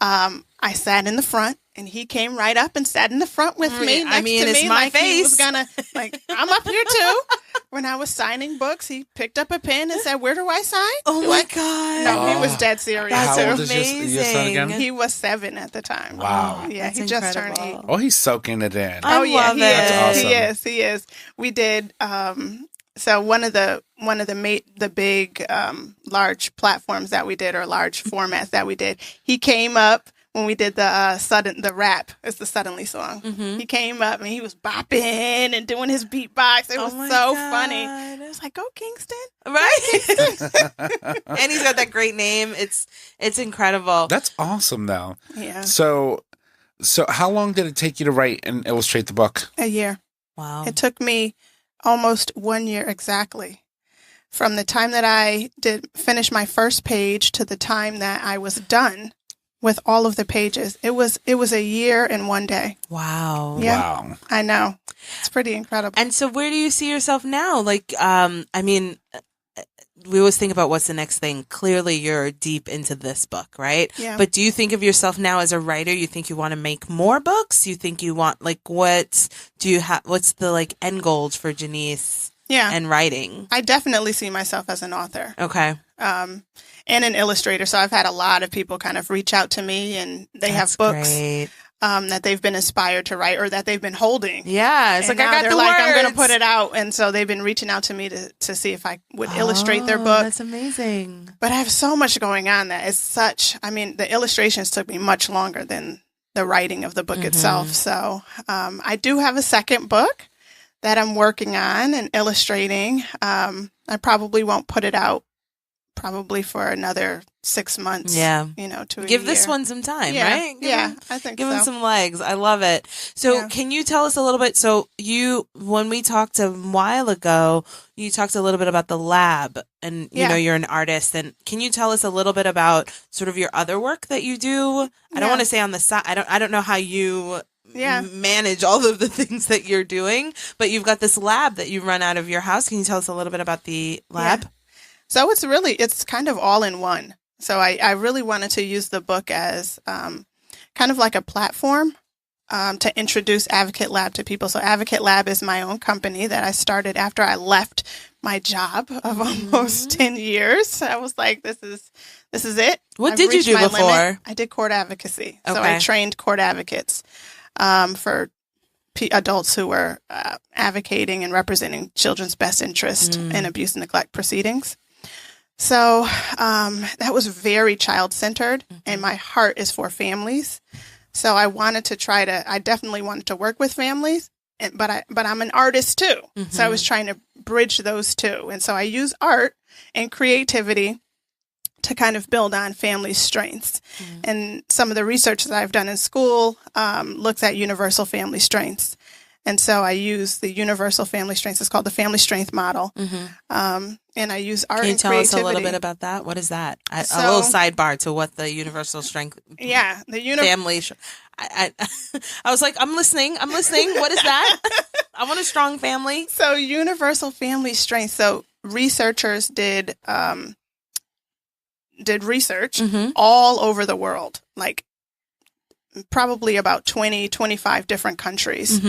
I sat in the front. And he came right up and sat in the front with me. Next to me, it's my like face. He was gonna, like, I'm up here too. When I was signing books, he picked up a pen and said, "Where do I sign?" Oh my God! No, he was dead serious. That's How old amazing. is your son again? He was 7 at the time. Wow. Yeah, That's he just turned 8. Oh, he's soaking it in. I love it. That's awesome. He is. We did. So one of the big large platforms that we did, or large formats that we did, he came up. When we did the rap, it's the Suddenly song. He came up and he was bopping and doing his beatbox. It was so funny. It was like, go Kingston. Right? And he's got that great name. It's incredible. That's awesome, though. Yeah. So how long did it take you to write and illustrate the book? A year. Wow. It took me almost 1 year exactly. From the time that I finish my first page to the time that I was done with all of the pages. It was a year and 1 day. Wow. Yeah, wow. I know. It's pretty incredible. And so where do you see yourself now? Like, I mean, we always think about what's the next thing. Clearly you're deep into this book, right? Yeah. But do you think of yourself now as a writer? You think you want to make more books? You think you want, like, what's the, like, end goals for Genese and writing? I definitely see myself as an author. Okay. And an illustrator. So I've had a lot of people kind of reach out to me, and they have books that they've been inspired to write or that they've been holding. Yeah, it's and like, I got the words. I'm going to put it out. And so they've been reaching out to me to see if I would illustrate their book. That's amazing. But I have so much going on that it's the illustrations took me much longer than the writing of the book itself. So I do have a second book that I'm working on and illustrating. I probably won't put it out probably for another 6 months. Yeah. To a Give year. this one some time, Yeah. right? I think give so. him some legs. I love it. So can you tell us a little bit? So when we talked a while ago, you talked a little bit about the lab and, you're an artist. And can you tell us a little bit about sort of your other work that you do? I don't want to say on the side. I don't know how you manage all of the things that you're doing, but you've got this lab that you run out of your house. Can you tell us a little bit about the lab? Yeah. So it's kind of all in one. So I really wanted to use the book as kind of like a platform to introduce Advocate Lab to people. So Advocate Lab is my own company that I started after I left my job of almost 10 years. I was like, this is it. What did you do before? Limit. I did court advocacy. Okay. So I trained court advocates for adults who were advocating and representing children's best interest in abuse and neglect proceedings. So that was very child-centered, and my heart is for families. So I definitely wanted to work with families, but I'm an artist too. So I was trying to bridge those two. And so I use art and creativity to kind of build on family strengths. And some of the research that I've done in school looks at universal family strengths. And so I use the universal family strengths. It's called the family strength model. And I use art and creativity. Can you tell us a little bit about that? What is that? A little sidebar to what the universal strength family. I was like, I'm listening. What is that? I want a strong family. So universal family strength. So researchers did research all over the world, like probably about 20, 25 different countries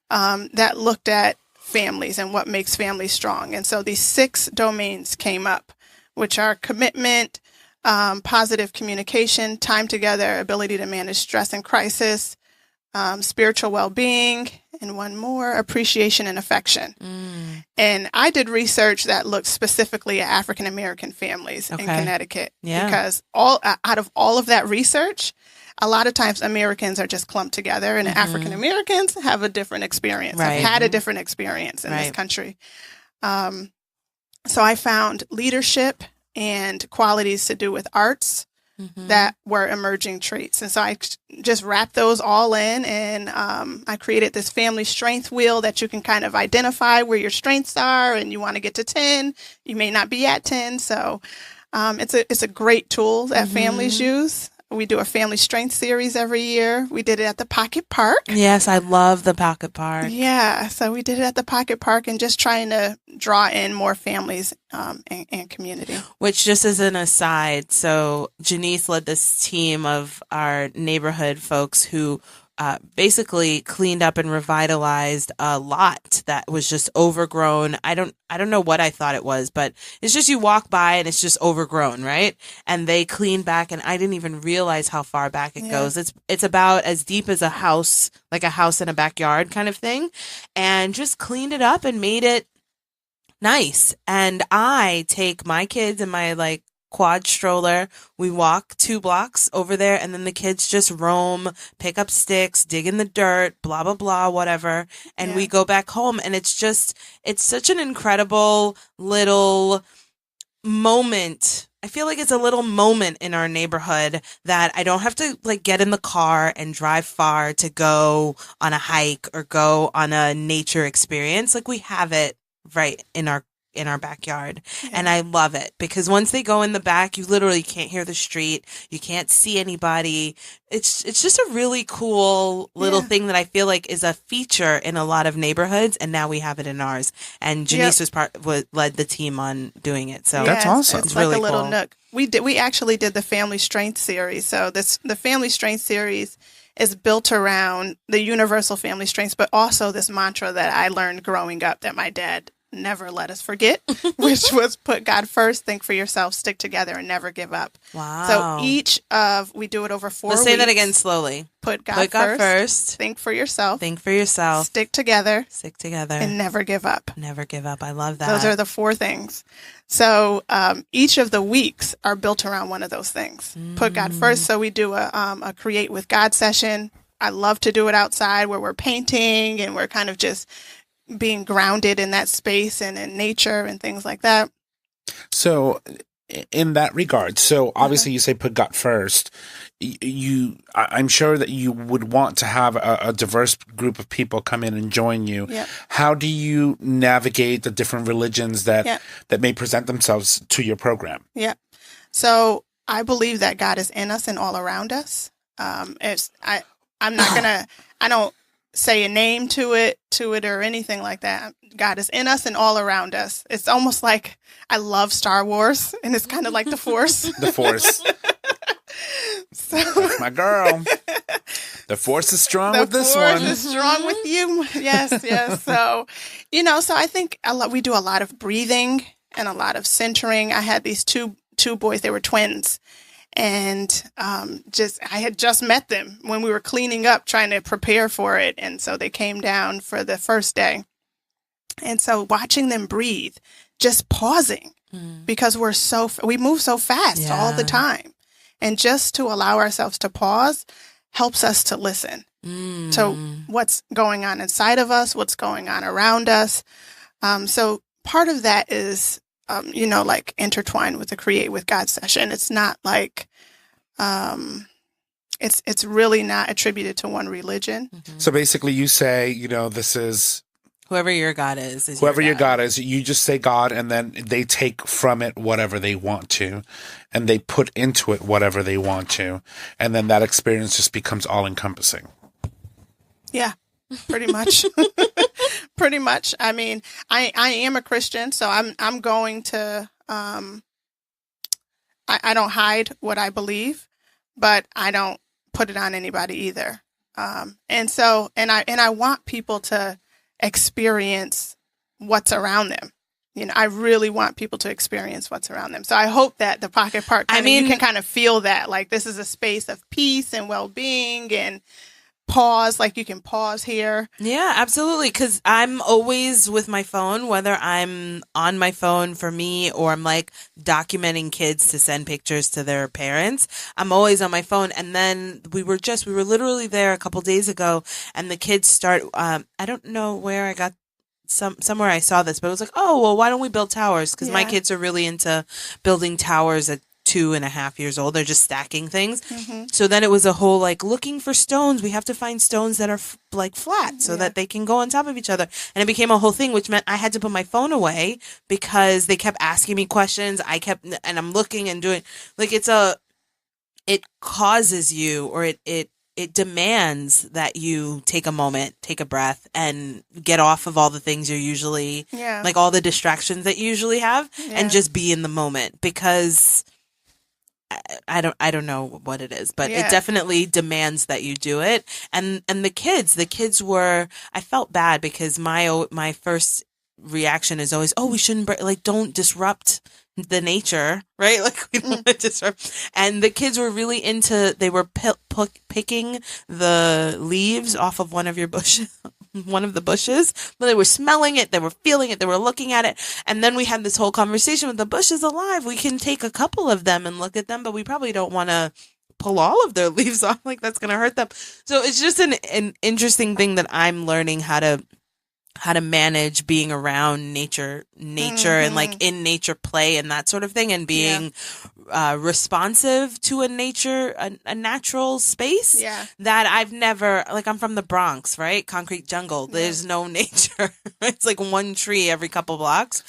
that looked at families and what makes families strong. And so these 6 domains came up, which are commitment, positive communication, time together, ability to manage stress and crisis, spiritual well-being, and one more, appreciation and affection. And I did research that looked specifically at African-American families in Connecticut because out of all of that research, a lot of times Americans are just clumped together and African Americans have a different experience. Right. Have had a different experience in this country. So I found leadership and qualities to do with arts that were emerging traits. And so I just wrapped those all in and I created this family strength wheel that you can kind of identify where your strengths are and you want to get to 10. You may not be at 10. So it's a great tool that families use. We do a family strength series every year. We did it at the Pocket Park. Yes, I love the Pocket Park. Yeah, so we did it at the Pocket Park and just trying to draw in more families and community. Which, just as an aside, so Genese led this team of our neighborhood folks who basically cleaned up and revitalized a lot that was just overgrown. I don't know what I thought it was, but it's just you walk by and it's just overgrown, right? And they cleaned back, and I didn't even realize how far back it goes. It's about as deep as a house, like a house in a backyard kind of thing, and just cleaned it up and made it nice. And I take my kids and my quad stroller. We walk 2 blocks over there, and then the kids just roam, pick up sticks, dig in the dirt, blah, blah, blah, whatever. And we go back home. And it's such an incredible little moment. I feel like it's a little moment in our neighborhood that I don't have to get in the car and drive far to go on a hike or go on a nature experience. We have it right in our backyard. And I love it because once they go in the back, you literally can't hear the street. You can't see anybody. It's just a really cool little thing that I feel like is a feature in a lot of neighborhoods. And now we have it in ours. And Genese led the team on doing it. So that's awesome. It's really like a little nook. We actually did the Family Strength series. So the Family Strength series is built around the universal family strengths, but also this mantra that I learned growing up that my dad never let us forget, which was put God first, think for yourself, stick together, and never give up. Wow. So we do it over 4 weeks. Let's say that again slowly. Put God first. Think for yourself. Stick together. And never give up. Never give up. I love that. Those are the 4 things. So each of the weeks are built around one of those things. Put God first. So we do a Create with God session. I love to do it outside where we're painting and we're kind of just being grounded in that space and in nature and things like that. So in that regard. So obviously you say put God first. I'm sure that you would want to have a diverse group of people come in and join you. Yep. How do you navigate the different religions that Yep. that may present themselves to your program? Yeah. So I believe that God is in us and all around us. I'm not gonna. I don't say a name to it or anything like that. God is in us and all around us. It's almost like I love Star Wars, and it's kind of like the Force. The Force. So That's my girl. The Force is strong with this one. The Force is strong with you. Yes, yes. So, so I think we do a lot of breathing and a lot of centering. I had these two boys. They were twins. And I had just met them when we were cleaning up, trying to prepare for it. And so they came down for the first day. And so watching them breathe, just pausing, because we move so fast all the time. And just to allow ourselves to pause helps us to listen to what's going on inside of us, what's going on around us. So part of that is like intertwined with the Create with God session. It's not like, it's really not attributed to one religion. Mm-hmm. So basically you say, this is whoever your God is whoever your God is, you just say God, and then they take from it whatever they want to, and they put into it whatever they want to. And then that experience just becomes all encompassing. Yeah. Pretty much. Pretty much. I mean, I am a Christian, so I'm going to, I don't hide what I believe, but I don't put it on anybody either. And I want people to experience what's around them. I really want people to experience what's around them. So I hope that the Pocket Park, you can kind of feel that, like, this is a space of peace and well-being and pause, like you can pause here. Yeah, absolutely. Because I'm always with my phone, whether I'm on my phone for me or I'm like documenting kids to send pictures to their parents. I'm always on my phone. And then we were literally there a couple days ago, and the kids start, I don't know where I got somewhere I saw this, but it was like, oh, well, why don't we build towers? Because my kids are really into building towers at 2.5 years old. They're just stacking things. Mm-hmm. So then it was a whole like looking for stones. We have to find stones that are flat so that they can go on top of each other. And it became a whole thing, which meant I had to put my phone away because they kept asking me questions. And I'm looking and doing like it causes you, or it demands that you take a moment, take a breath, and get off of all the things you're usually like all the distractions that you usually have, and just be in the moment, because I don't know what it is, but it definitely demands that you do it. And the kids were, I felt bad because my first reaction is always, oh, we shouldn't don't disrupt the nature, right? Like we don't want to disrupt. And the kids were really they were picking the leaves off of one of the bushes, but they were smelling it, they were feeling it, they were looking at it. And then we had this whole conversation with the bush is alive. We can take a couple of them and look at them, but we probably don't want to pull all of their leaves off. Like that's going to hurt them. So it's just an interesting thing that I'm learning how to manage being around nature and like in nature play and that sort of thing, and being responsive to a natural space that I've never, like, I'm from the Bronx, right? Concrete jungle. There's no nature. It's like one tree every couple blocks.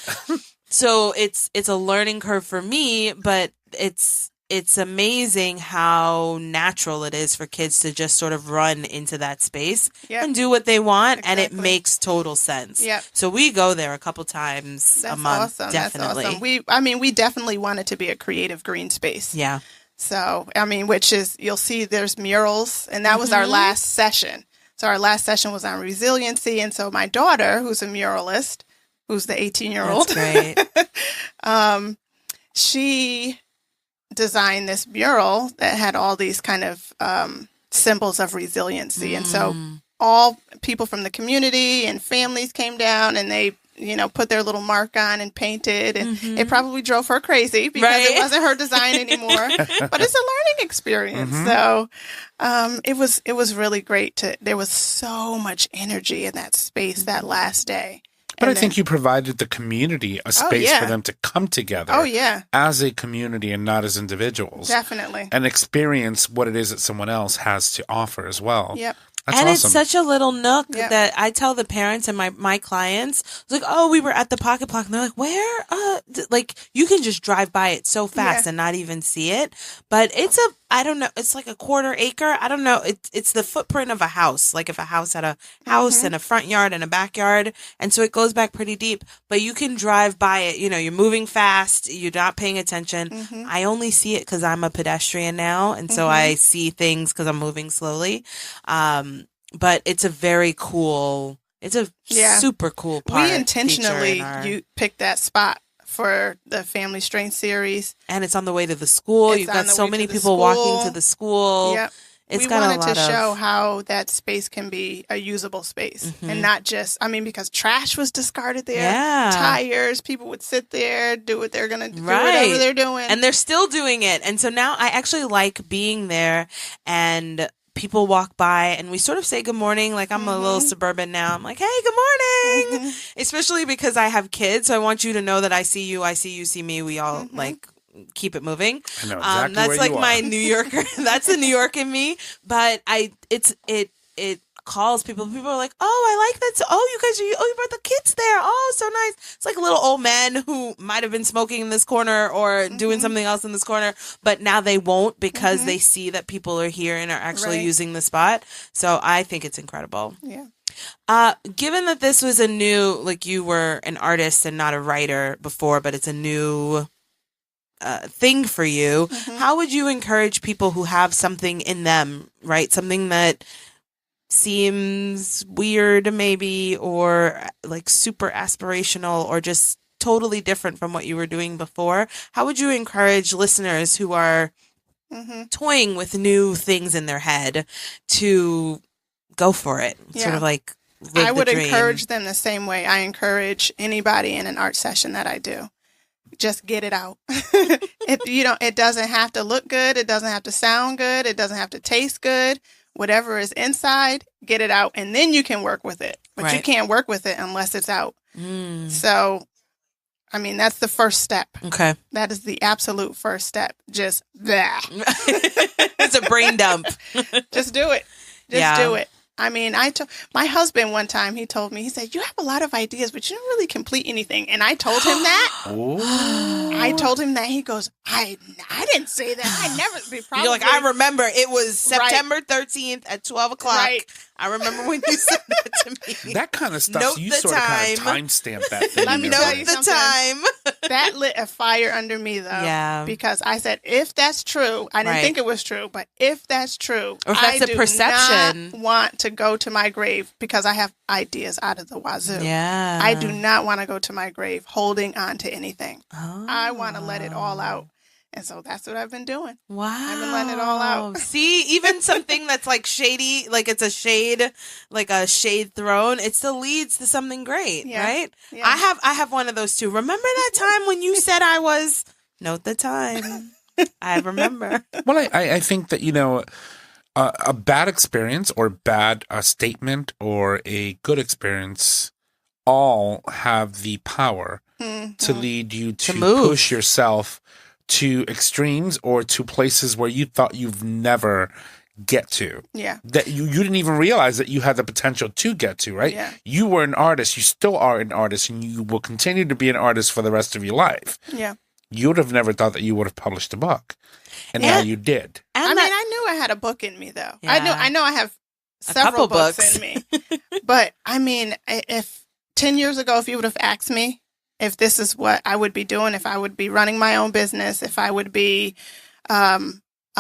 So it's a learning curve for me, but it's amazing how natural it is for kids to just sort of run into that space and do what they want. Exactly. And it makes total sense. Yep. So we go there a couple times a month. Awesome. Definitely. That's awesome. We definitely want it to be a creative green space. Yeah. So, which is, you'll see there's murals, and that was our last session. So our last session was on resiliency. And so my daughter, who's a muralist, who's the 18-year-old. That's great. She designed this mural that had all these kind of symbols of resiliency. And so all people from the community and families came down, and they, put their little mark on and painted. And it probably drove her crazy because it wasn't her design anymore. But it's a learning experience. So it was really great. There was so much energy in that space that last day. But I think you provided the community a space for them to come together as a community and not as individuals. Definitely. And experience what it is that someone else has to offer as well. Yep. That's and awesome. It's such a little nook that I tell the parents and my clients, it's like, oh, we were at the Pocket Block. And they're like, where? Like, you can just drive by it so fast and not even see it. But I don't know, it's like a 1/4 acre. I don't know. It's the footprint of a house. Like if a house had a house and a front yard and a backyard. And so it goes back pretty deep. But you can drive by it. You know, you're moving fast. You're not paying attention. I only see it because I'm a pedestrian now. And so I see things because I'm moving slowly. But it's a very cool, it's a super cool part. We intentionally you picked that spot for the Family Strength series. And it's on the way to the school. You've got so many people walking to the school. Yep. We wanted to show how that space can be a usable space and not just, because trash was discarded there. Yeah. Tires, people would sit there, do what they're going to do, whatever they're doing. And they're still doing it. And so now I actually like being there, and people walk by and we sort of say good morning. Like I'm a little suburban now. I'm like, hey, good morning. Especially because I have kids. So I want you to know that I see you, see me. We all like keep it moving. I know exactly that's where like you my are. New Yorker. That's the New York in me. But it calls people. People are like, oh, I like that. So, you brought the kids there. Oh, so nice. It's like a little old man who might have been smoking in this corner or doing something else in this corner, but now they won't because they see that people are here and are actually using the spot. So I think it's incredible. Yeah. Given that this was a new, like you were an artist and not a writer before, but it's a new thing for you, how would you encourage people who have something in them, right? Something that seems weird maybe, or like super aspirational, or just totally different from what you were doing before. How would you encourage listeners who are toying with new things in their head to go for it? Sort of like live I would the dream. encourage them the same way I encourage anybody in an art session that I do. Just get it out. It doesn't have to look good. It doesn't have to sound good. It doesn't have to taste good. Whatever is inside, get it out, and then you can work with it. But you can't work with it unless it's out. So, that's the first step. Okay. That is the absolute first step. Just that. It's a brain dump. Just do it. Just do it. My husband one time, he told me, he said, you have a lot of ideas, but you don't really complete anything. And I told him that. I told him that. He goes, I didn't say that. I never be probably. You're like, I remember it was September 13th at 12 o'clock. Right. I remember when you said that to me. That kind of stuff, you sort of kind of timestamp that thing. Let me note the time. That lit a fire under me, though. Yeah. Because I said, if that's true, I didn't think it was true, but if that's true, or if that's a perception, not want to go to my grave because I have ideas out of the wazoo. Yeah. I do not want to go to my grave holding on to anything. I want to let it all out. And so that's what I've been doing. Wow. I've been letting it all out. See, even something that's like shady, like it's a shade, like a shade thrown, it still leads to something great, right? Yeah. I have one of those too. Remember that time when you said I was, note the time. I remember. Well, I think that, a bad experience or bad statement or a good experience all have the power to lead you to push yourself to extremes or to places where you thought you've never get to. Yeah. That you didn't even realize that you had the potential to get to, right? Yeah. You were an artist. You still are an artist, and you will continue to be an artist for the rest of your life. Yeah. You would have never thought that you would have published a book. And now you did. I knew I had a book in me, though. Yeah. I know I have several books in me. But, if 10 years ago, if you would have asked me if this is what I would be doing, if I would be running my own business, if I would be a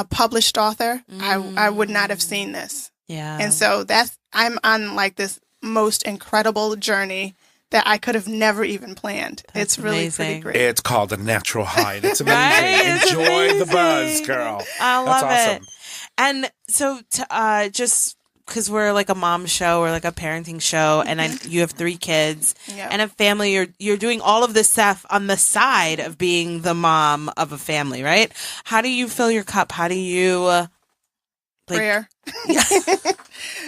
published author, I would not have seen this. Yeah. And so I'm on like this most incredible journey that I could have never even planned. It's really pretty great. It's called a natural high. It's amazing. Right? Enjoy the buzz, girl. I love That's awesome. it. And so just because we're like a mom show or like a parenting show, and you have 3 kids and a family, you're doing all of this stuff on the side of being the mom of a family, right? How do you fill your cup? How do you prayer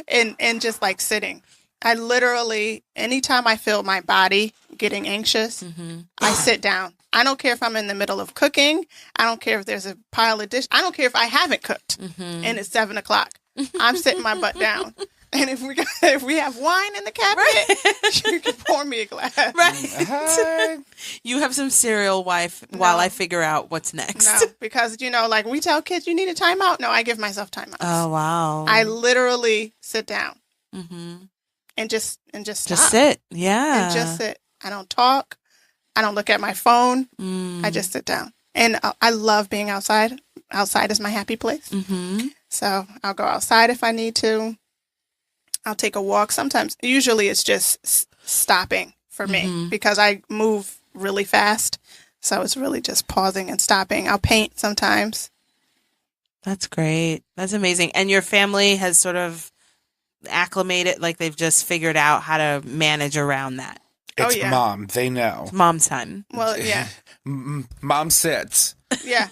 and just like sitting. I literally, anytime I feel my body getting anxious, I sit down. I don't care if I'm in the middle of cooking. I don't care if there's a pile of dish. I don't care if I haven't cooked and it's 7:00. I'm sitting my butt down. And if we have wine in the cabinet, you can pour me a glass. Right. You have some cereal, wife, while I figure out what's next. No, because, like we tell kids you need a timeout. No, I give myself timeouts. Oh, wow. I literally sit down and just stop. Just sit. Yeah. And just sit. I don't talk. I don't look at my phone. I just sit down. And I love being outside. Outside is my happy place. So I'll go outside if I need to. I'll take a walk. Sometimes, usually it's just stopping for me because I move really fast. So it's really just pausing and stopping. I'll paint sometimes. That's great. That's amazing. And your family has sort of acclimated, like they've just figured out how to manage around that. It's mom. They know. Mom's time. Well, yeah. Mom sits. Yeah.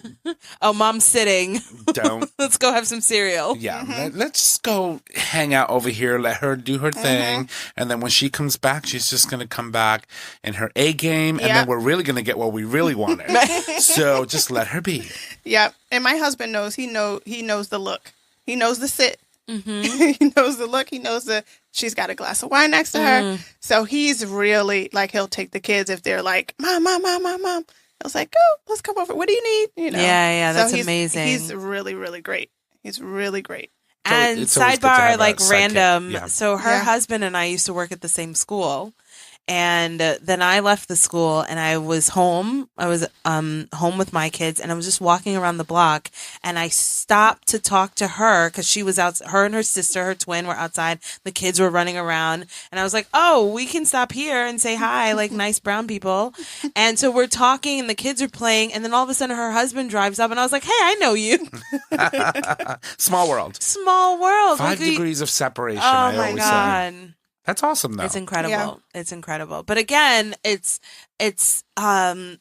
Oh, mom's sitting. Don't. Let's go have some cereal. Yeah. Let's go hang out over here. Let her do her thing. And then when she comes back, she's just going to come back in her A game. And then we're really going to get what we really wanted. So just let her be. Yep. And my husband knows. He knows the look. He knows the sit. He knows the look. He knows she's got a glass of wine next to her. So he's really like, he'll take the kids if they're like, mom. I was like, oh, let's come over. What do you need? Yeah, that's amazing. He's really, really great. He's really great. And it's sidebar, like random. Yeah. So her husband and I used to work at the same school. And then I left the school and I was home. I was home with my kids and I was just walking around the block and I stopped to talk to her because she was out. Her and her sister, her twin, were outside. The kids were running around and I was like, "Oh, we can stop here and say hi, like nice brown people." And so we're talking and the kids are playing and then all of a sudden her husband drives up and I was like, "Hey, I know you." Small world. Small world. 5 degrees of separation. Oh I my always God. say. That's awesome, though. It's incredible. Yeah. It's incredible. But again, it's a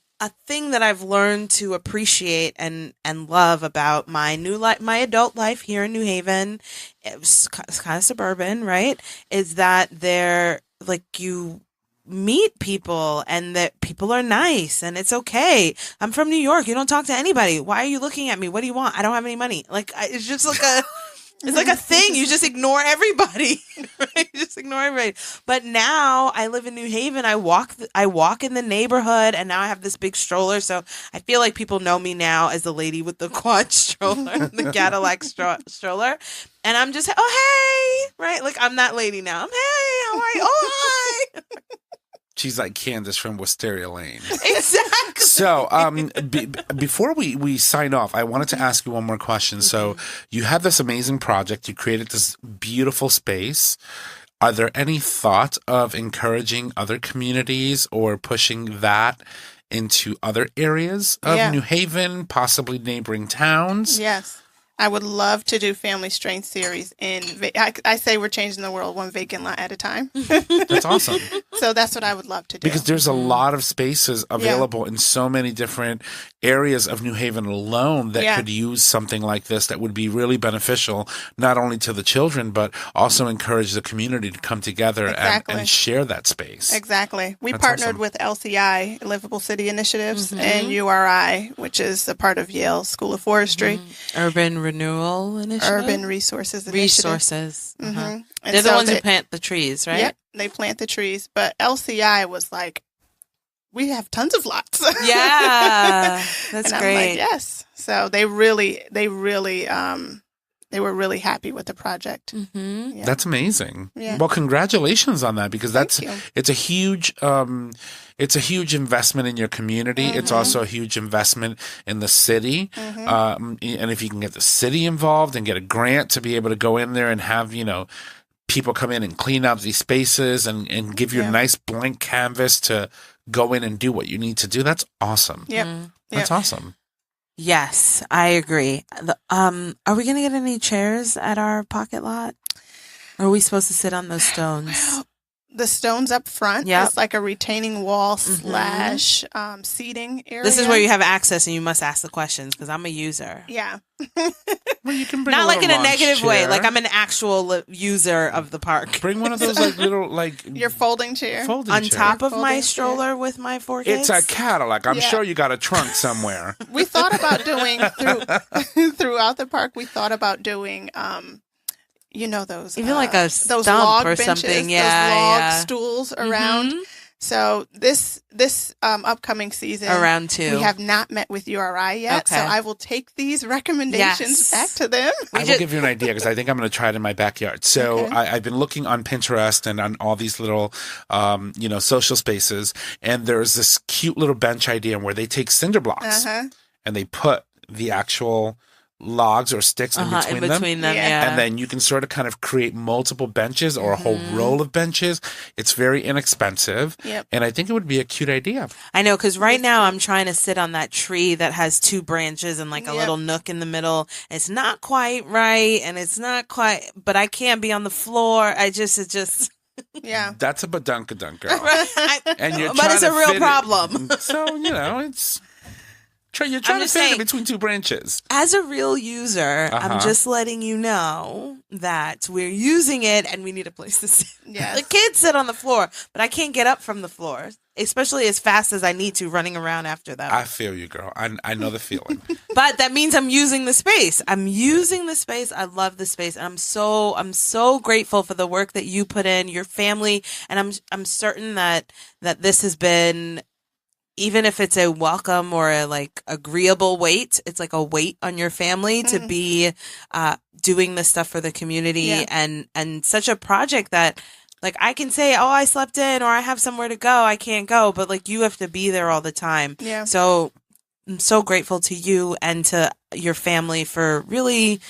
thing that I've learned to appreciate and love about my new life, my adult life here in New Haven. It's kind of suburban, right? Is that they're like you meet people and that people are nice and it's okay. I'm from New York. You don't talk to anybody. Why are you looking at me? What do you want? I don't have any money. Like it's just like a. It's like a thing. You just ignore everybody. Right? You just ignore everybody. But now I live in New Haven. I walk in the neighborhood, and now I have this big stroller. So I feel like people know me now as the lady with the quad stroller, the Cadillac stroller. And I'm just, oh, hey, right? Like I'm that lady now. Hey, how are you? Oh, hi. She's like Candace from Wisteria Lane. Exactly. So, before we sign off, I wanted to ask you one more question. So, you have this amazing project. You created this beautiful space. Are there any thoughts of encouraging other communities or pushing that into other areas of New Haven, possibly neighboring towns? Yes. I would love to do family strength series I say we're changing the world one vacant lot at a time. That's awesome. So that's what I would love to do. Because there's a lot of spaces available in so many different areas of New Haven alone that could use something like this that would be really beneficial, not only to the children, but also encourage the community to come together and share that space. Exactly. We partnered with LCI, Livable City Initiatives, and URI, which is a part of Yale School of Forestry. Urban Renewal Initiative? Urban Resources Initiative. Resources. They're the ones who plant the trees, right? Yep, they plant the trees. But LCI was like, we have tons of lots. Yeah, that's and great. I'm like, yes. So they were really happy with the project. Mm-hmm. That's amazing. Yeah. Well, congratulations on that because it's a huge investment in your community. It's also a huge investment in the city. And if you can get the city involved and get a grant to be able to go in there and have, people come in and clean up these spaces and give you a nice blank canvas to go in and do what you need to do. That's awesome. Yep. That's awesome. Yes, I agree. Are we going to get any chairs at our pocket lot? Or are we supposed to sit on those stones? Well, the stones up front. Yep. It's like a retaining wall / seating area. This is where you have access and you must ask the questions because I'm a user. Yeah. Well, you can bring Not like in a negative chair. way. Like I'm an actual user of the park. Bring one of those like little like your folding chair. On top of my stroller with my 4 kids. It's a Cadillac. I'm sure you got a trunk somewhere. We thought about doing throughout the park. We thought about doing those even like a those stump log or benches, something. those Yeah, log stools around. So this upcoming season, around 2, we have not met with URI yet. Okay. So I will take these recommendations back to them. I will give you an idea because I think I'm going to try it in my backyard. So I've been looking on Pinterest and on all these little, social spaces, and there's this cute little bench idea where they take cinder blocks and they put the actual logs or sticks in between them. Yeah. And then you can sort of kind of create multiple benches or a whole row of benches. It's very inexpensive. Yep. And I think it would be a cute idea. I know, because right now I'm trying to sit on that tree that has 2 branches and like a little nook in the middle. It's not quite right, and it's not quite, but I can't be on the floor. It just. Yeah. That's a badunka girl. And you're but it's a real fit problem. So, it's... You're trying to fit it between 2 branches. As a real user, I'm just letting you know that we're using it and we need a place to sit. Yes. The kids sit on the floor, but I can't get up from the floor, especially as fast as I need to running around after them. I feel you, girl. I know the feeling. But that means I'm using the space. I love the space. And I'm so grateful for the work that you put in, your family. And I'm certain that this has been, even if it's a welcome or a like agreeable weight, it's like a weight on your family to be doing this stuff for the community and such a project that like I can say, oh, I slept in or I have somewhere to go. I can't go. But like you have to be there all the time. Yeah. So I'm so grateful to you and to your family for really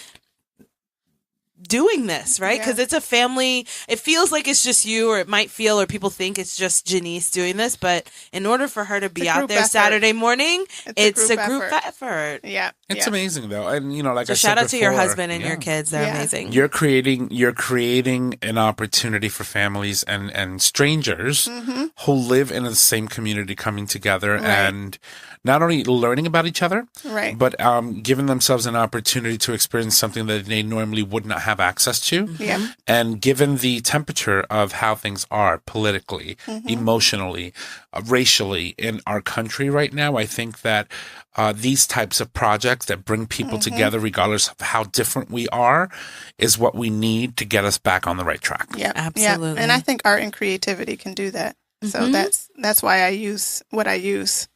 doing this, right? Because it's a family. It feels like it's just you, or it might feel, or people think it's just Genese doing this. But in order for her to be out there Saturday morning, it's a group effort. Yeah, it's amazing though, and like so I said shout out to your before, husband and your kids. They're amazing. You're creating an opportunity for families and strangers who live in the same community coming together and not only learning about each other, but giving themselves an opportunity to experience something that they normally would not have access to. Yeah. And given the temperature of how things are politically, emotionally, racially in our country right now, I think that these types of projects that bring people together, regardless of how different we are, is what we need to get us back on the right track. Yeah, absolutely. Yeah. And I think art and creativity can do that. So that's why I use what I use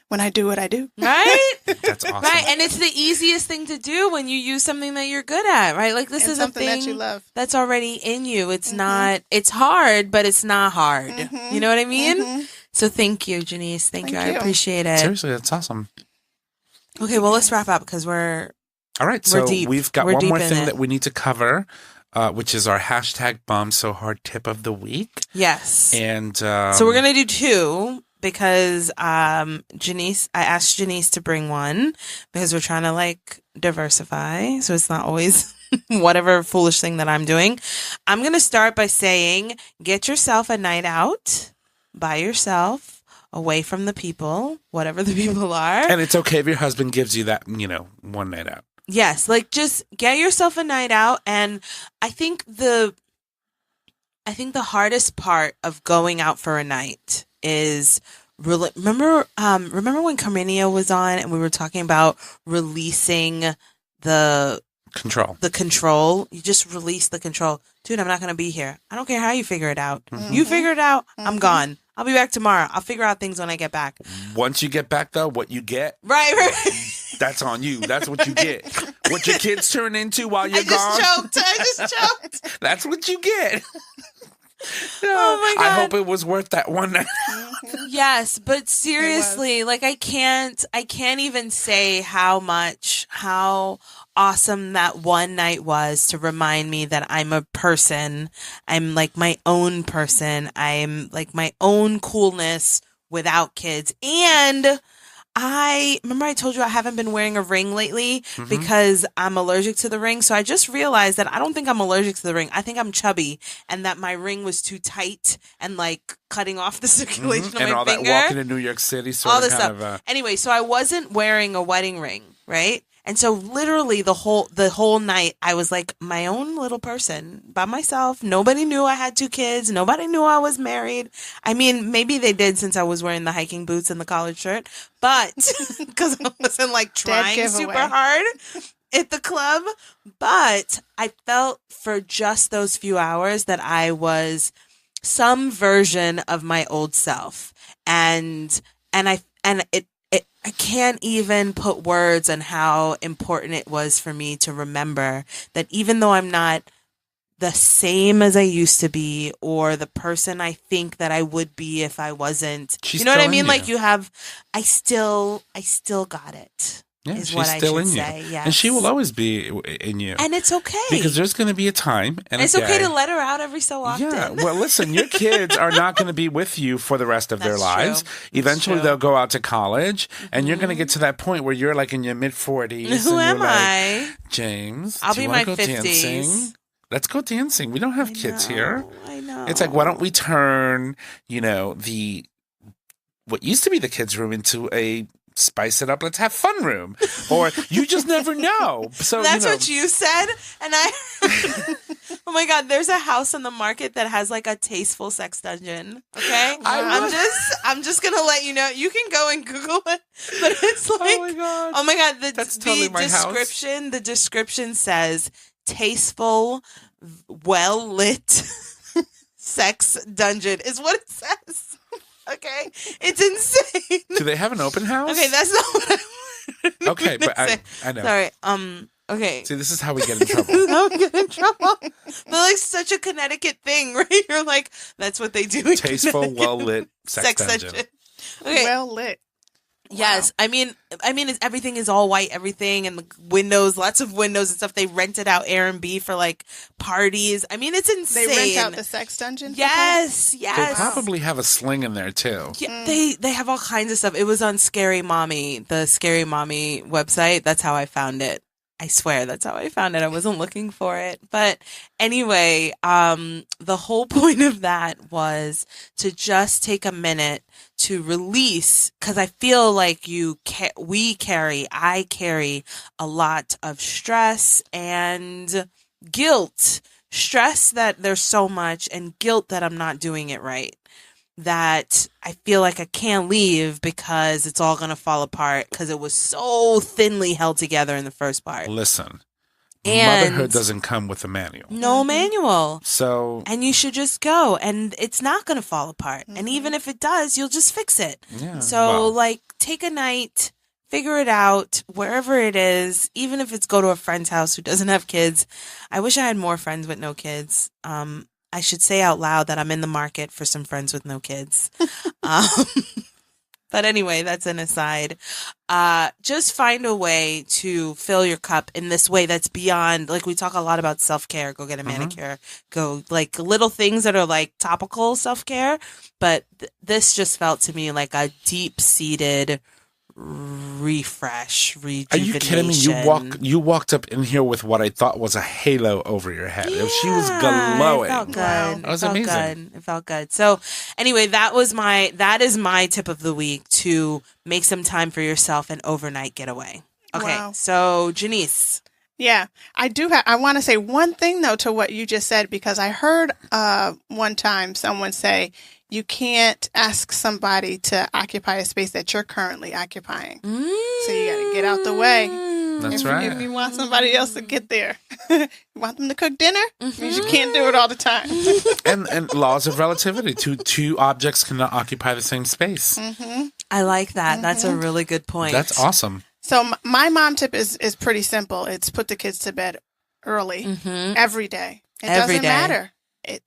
when I do what I do. Right? That's awesome. Right. And it's the easiest thing to do when you use something that you're good at, right? Like this is something a thing that you love. That's already in you. It's not, it's hard, but it's not hard. You know what I mean? So thank you, Genese. Thank you. I appreciate it. Seriously, that's awesome. Okay, well, let's wrap up because we're all right. So deep. We've got We're one more deep in thing it. that we need to cover, which is our hashtag Bomb So Hard tip of the week. Yes. And so we're gonna do 2 because Genese, I asked Genese to bring one because we're trying to like diversify, so it's not always whatever foolish thing that I'm doing. I'm gonna start by saying, get yourself a night out by yourself. Away from the people, whatever the people are. And it's okay if your husband gives you that, one night out. Yes, like just get yourself a night out. And I think the hardest part of going out for a night is really remember when Carmenio was on and we were talking about releasing the control. You just release the control. Dude, I'm not going to be here. I don't care how you figure it out. You figure it out. I'm gone. I'll be back tomorrow. I'll figure out things when I get back. Once you get back, though, what you get, right. That's on you. That's what you get. What your kids turn into while you're gone. I just choked. That's what you get. Oh my God. I hope it was worth that one night. Yes, but seriously, like I can't even say how awesome that one night was to remind me that I'm a person. I'm like my own person. I'm like my own coolness without kids. And I remember I told you I haven't been wearing a ring lately because I'm allergic to the ring. So I just realized that I don't think I'm allergic to the ring. I think I'm chubby and that my ring was too tight and like cutting off the circulation of and my all finger. that walking to New York City all sort this of stuff. kind of. Anyway, so I wasn't wearing a wedding ring, right? And so literally the whole night I was like my own little person by myself. Nobody knew I had 2 kids. Nobody knew I was married. I mean, maybe they did since I was wearing the hiking boots and the collared shirt, but because I wasn't like trying super hard at the club. But I felt for just those few hours that I was some version of my old self. And I can't even put words on how important it was for me to remember that even though I'm not the same as I used to be or the person I think that I would be if I wasn't, you know what I mean? Like I still got it. Yeah, is she's what I still should in you. say. Yes. And she will always be in you. And it's okay. Because there's going to be a time. And it's okay to let her out every so often. Yeah. Well, listen, your kids are not going to be with you for the rest of their lives. Eventually, they'll go out to college. And you're going to get to that point where you're like in your mid-40s. Who am I? James, I'll be in my 50s. Dancing? Let's go dancing. We don't have kids here. I know. It's like, why don't we turn, what used to be the kids' room into a spice it up, let's have fun room, or you just never know. So that's what you said, and I oh my god, there's a house on the market that has like a tasteful sex dungeon. Okay, I'm just gonna let you know. You can go and Google it, but it's like oh my god, that's totally my description. House. The description says tasteful, well lit sex dungeon is what it says. Okay, it's insane. Do they have an open house? Okay, that's not what I okay, but I know. Sorry. Okay. See, this is how we get in trouble. This is how we get in trouble. But like such a Connecticut thing, right? You're like, that's what they do. In Tasteful, well lit sex dungeon. Okay. Well lit. Yes, wow. I mean, everything is all white, everything, and the windows, lots of windows and stuff. They rented out Airbnb for like parties. I mean, it's insane. They rent out the sex dungeon. Yes. They probably have a sling in there too. Yeah, they have all kinds of stuff. It was on Scary Mommy, the Scary Mommy website. That's how I found it. I swear that's how I found it. I wasn't looking for it. But anyway, the whole point of that was to just take a minute to release, because I feel like I carry a lot of stress and guilt. Stress that there's so much and guilt that I'm not doing it right. That I feel like I can't leave because it's all going to fall apart because it was so thinly held together in the first part. Listen, motherhood doesn't come with a manual. No manual. So. And you should just go and it's not going to fall apart. And even if it does, you'll just fix it. Yeah, so take a night, figure it out wherever it is, even if it's go to a friend's house who doesn't have kids. I wish I had more friends with no kids. I should say out loud that I'm in the market for some friends with no kids. But anyway, that's an aside. Just find a way to fill your cup in this way that's beyond, like we talk a lot about self-care. Go get a manicure. Go like little things that are like topical self-care. But this just felt to me like a deep-seated refresh, rejuvenation. Are you kidding me? You walked up in here with what I thought was a halo over your head. Yeah, she was glowing. It felt good. Wow. That was amazing. It felt good. So anyway, that is my tip of the week, to make some time for yourself and overnight getaway. Okay. Wow. So Genese. Yeah, I do. I want to say one thing though to what you just said, because I heard one time someone say, you can't ask somebody to occupy a space that you're currently occupying. So you got to get out the way. That's right. If you want somebody else to get there, you want them to cook dinner, means you can't do it all the time. and laws of relativity. Two objects cannot occupy the same space. I like that. That's a really good point. That's awesome. So my mom tip is pretty simple. It's put the kids to bed early every day. It doesn't matter.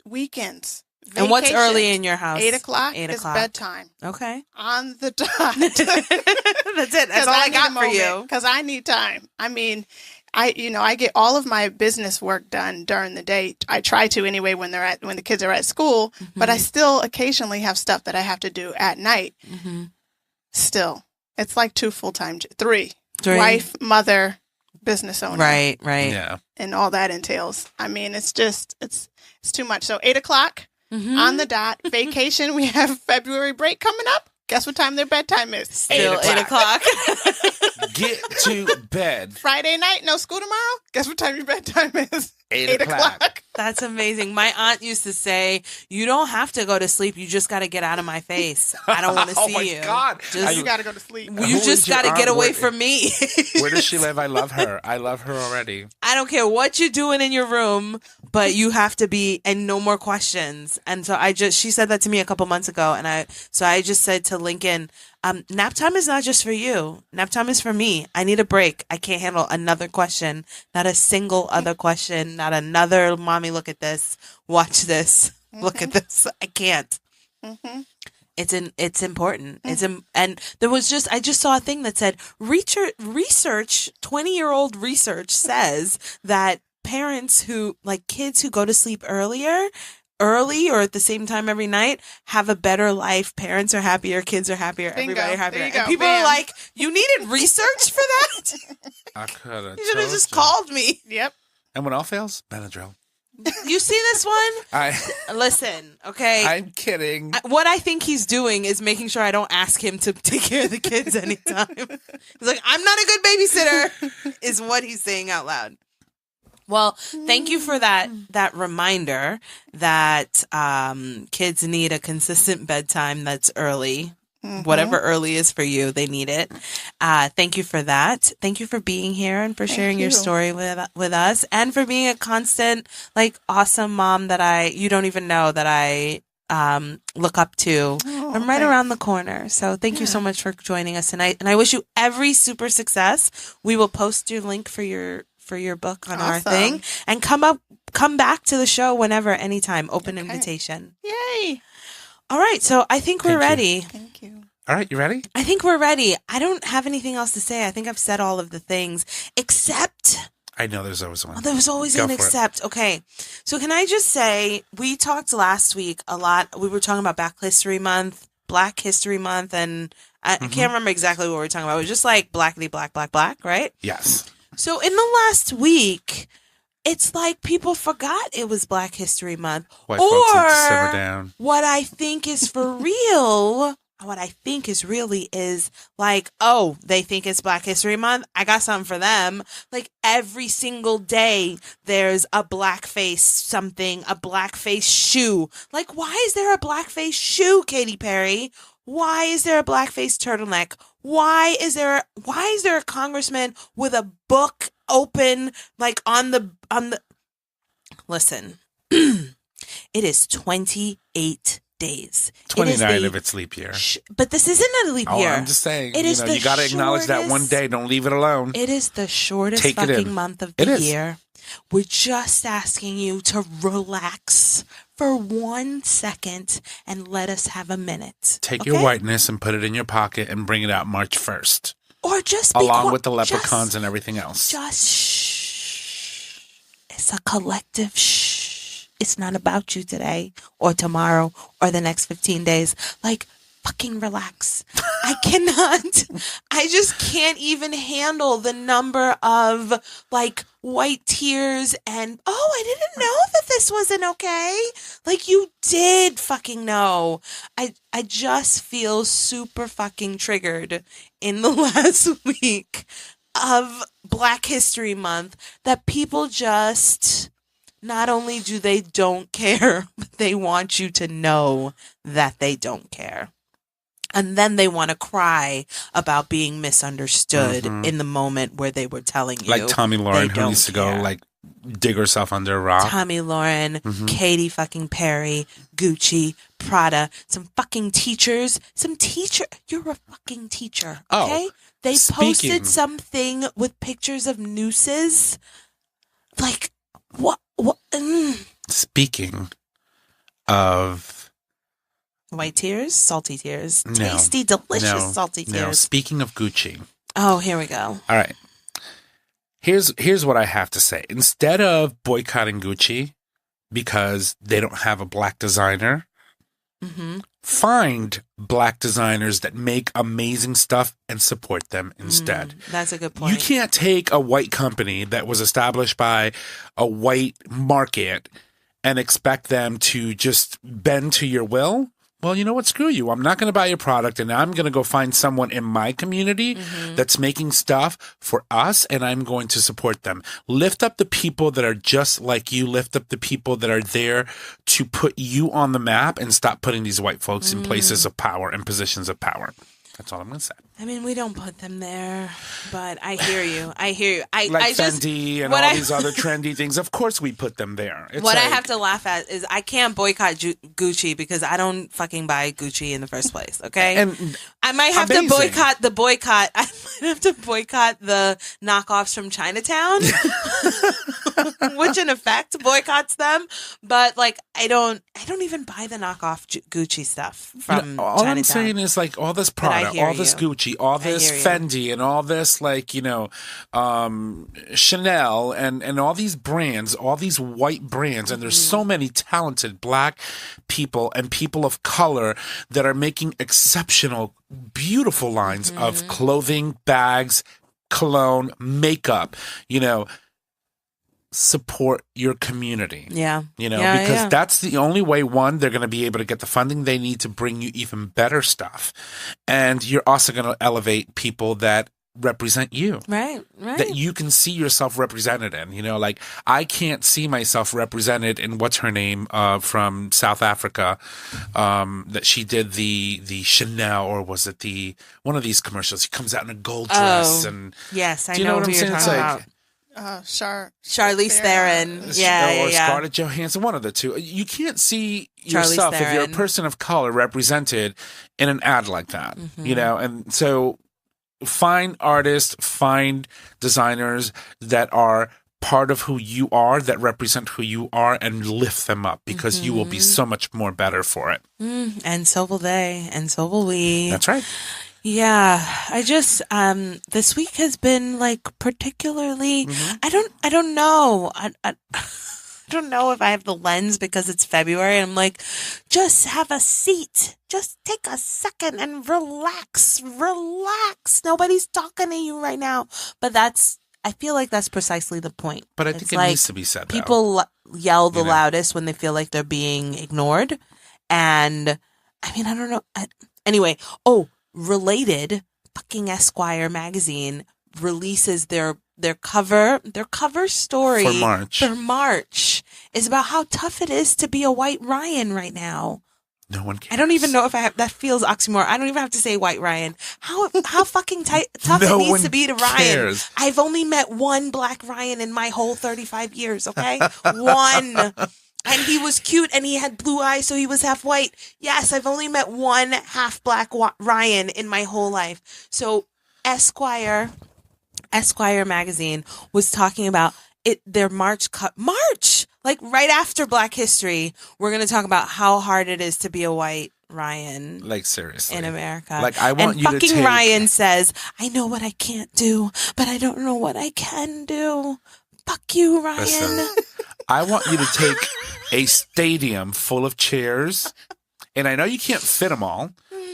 Weekends. Vacations. And what's early in your house? 8 o'clock is bedtime. Okay. On the dot. That's it. That's all I got for you. Because I need time. I mean, I get all of my business work done during the day. I try to anyway when the kids are at school, but I still occasionally have stuff that I have to do at night. Still. It's like 2 full-time, 3. Wife, mother, business owner. Right. Yeah. And all that entails. I mean, it's too much. So 8:00 on the dot. Vacation. We have February break coming up. Guess what time their bedtime is? Still 8:00. Get to bed. Friday night, no school tomorrow. Guess what time your bedtime is? 8:00. That's amazing. My aunt used to say, "You don't have to go to sleep. You just got to get out of my face. I don't want to see you. Oh my God. You got to go to sleep. You just got to get away from me." Where does she live? I love her. I love her already. I don't care what you're doing in your room, but you have to be, and no more questions. And so she said that to me a couple months ago. And I just said to Lincoln, nap time is not just for you. Nap time is for me. I need a break. I can't handle another question. Not a single other question. Not another, mommy, look at this. Watch this. Look at this. I can't. It's important. And there was I just saw a thing that said research, 20-year-old research says that parents kids who go to sleep early or at the same time every night have a better life. Parents are happier, kids are happier, everybody happier. And people are like, you needed research for that? I could have. You should have just called me. Yep. And when all fails, Benadryl. You see this one? Listen, okay. I'm kidding. What I think he's doing is making sure I don't ask him to take care of the kids anytime. He's like, I'm not a good babysitter, is what he's saying out loud. Well, thank you for that reminder that kids need a consistent bedtime that's early. Whatever early is for you, they need it. Thank you for that. Thank you for being here and for sharing your story with us, and for being a constant, awesome mom that you don't even know that I look up to. I'm right around the corner. So thank you so much for joining us tonight. And I wish you every super success. We will post your link for your book on our thing, and come back to the show whenever, anytime. Open invitation. Yay. All right, so I think we're ready. Thank you. All right, you ready? I think we're ready. I don't have anything else to say. I think I've said all of the things, except... I know there's always one. There was always an except. Okay, so can I just say, we talked last week a lot. We were talking about Black History Month, and I can't remember exactly what we were talking about. It was just like blackity black, black, black, right? Yes. So in the last week... It's like people forgot it was Black History Month. White folks need to simmer down. What I think is for real, is like, oh, they think it's Black History Month. I got something for them. Like every single day, there's a blackface something, a blackface shoe. Like, why is there a blackface shoe, Katy Perry? Why is there a blackface turtleneck? Why is there a congressman with a book open, on the listen? It is 28 days. 29 if it's leap year. But this isn't a leap year. I'm just saying. It is you got to acknowledge that one day. Don't leave it alone. It is the shortest fucking month of the year. We're just asking you to relax for 1 second and let us have a minute. Take your whiteness and put it in your pocket and bring it out March 1st. Or just along with the leprechauns and everything else. Just shh. It's a collective shh. It's not about you today or tomorrow or the next 15 days. Fucking relax. I just can't even handle the number of white tears and, oh, I didn't know that this wasn't okay. You did fucking know. I just feel super fucking triggered in the last week of Black History Month that people just, not only do they don't care, but they want you to know that they don't care. And then they want to cry about being misunderstood in the moment where they were telling you. Like Tommy Lauren, who used to go, dig herself under a rock. Tommy Lauren, Katy fucking Perry, Gucci, Prada, some fucking teachers. You're a fucking teacher, okay? They posted something with pictures of nooses. What? Speaking of... White tears? Salty tears. Tasty, delicious salty tears. No, speaking of Gucci. Oh, here we go. All right. Here's what I have to say. Instead of boycotting Gucci because they don't have a black designer, find Black designers that make amazing stuff and support them instead. That's a good point. You can't take a white company that was established by a white market and expect them to just bend to your will. Well, you know what? Screw you. I'm not going to buy your product, and I'm going to go find someone in my community that's making stuff for us, and I'm going to support them. Lift up the people that are just like you. Lift up the people that are there to put you on the map, and stop putting these white folks in places of power and positions of power. That's all I'm going to say. I mean, we don't put them there, but I hear you. I Fendi and all these other trendy things. Of course we put them there. It's I have to laugh at is I can't boycott Gucci because I don't fucking buy Gucci in the first place, okay? And I might have to boycott the boycott. I might have to boycott the knockoffs from Chinatown, which in effect boycotts them. But like, I don't even buy the knockoff Gucci stuff from all Chinatown. I'm saying is like all this Prada, all this Gucci, all this Fendi, and all this like, Chanel and all these brands, all these white brands. And there's so many talented Black people and people of color that are making exceptional, beautiful lines of clothing, bags, cologne, makeup, support your community. Because that's the only way, one, they're going to be able to get the funding they need to bring you even better stuff. And you're also going to elevate people that represent you. Right. That you can see yourself represented in. Like I can't see myself represented in what's her name from South Africa that she did the Chanel, or was it one of these commercials? He comes out in a gold dress and yes, I do you know what I'm saying? It's like Charlize Theron. Or Scarlett Johansson, one of the two. You can't see yourself if you're a person of color represented in an ad like that, and so find artists, find designers that are part of who you are, that represent who you are, and lift them up, because you will be so much more better for it. And so will they, and so will we. That's right. Yeah, I just this week has been like particularly. I don't know. I don't know if I have the lens because it's February. And I'm like, just have a seat. Just take a second and relax. Relax. Nobody's talking to you right now. But I feel like that's precisely the point. But I think it needs to be said. People yell the loudest when they feel like they're being ignored. And I mean, I don't know. Anyway, related, fucking Esquire magazine releases their cover story for March is about how tough it is to be a white Ryan right now. No one cares. I don't even know if that feels oxymoron. I don't even have to say white Ryan. How fucking tough it needs to be to Ryan. Cares. I've only met one Black Ryan in my whole 35 years, okay? One. And he was cute and he had blue eyes, so he was half white. Yes, I've only met one half Black Ryan in my whole life. So Esquire magazine was talking about their March, like right after Black History. We're going to talk about how hard it is to be a white Ryan. Like seriously. In America. Like I want you to take. Fucking Ryan says, I know what I can't do, but I don't know what I can do. Fuck you, Ryan. Listen, I want you to take a stadium full of chairs, and I know you can't fit them all.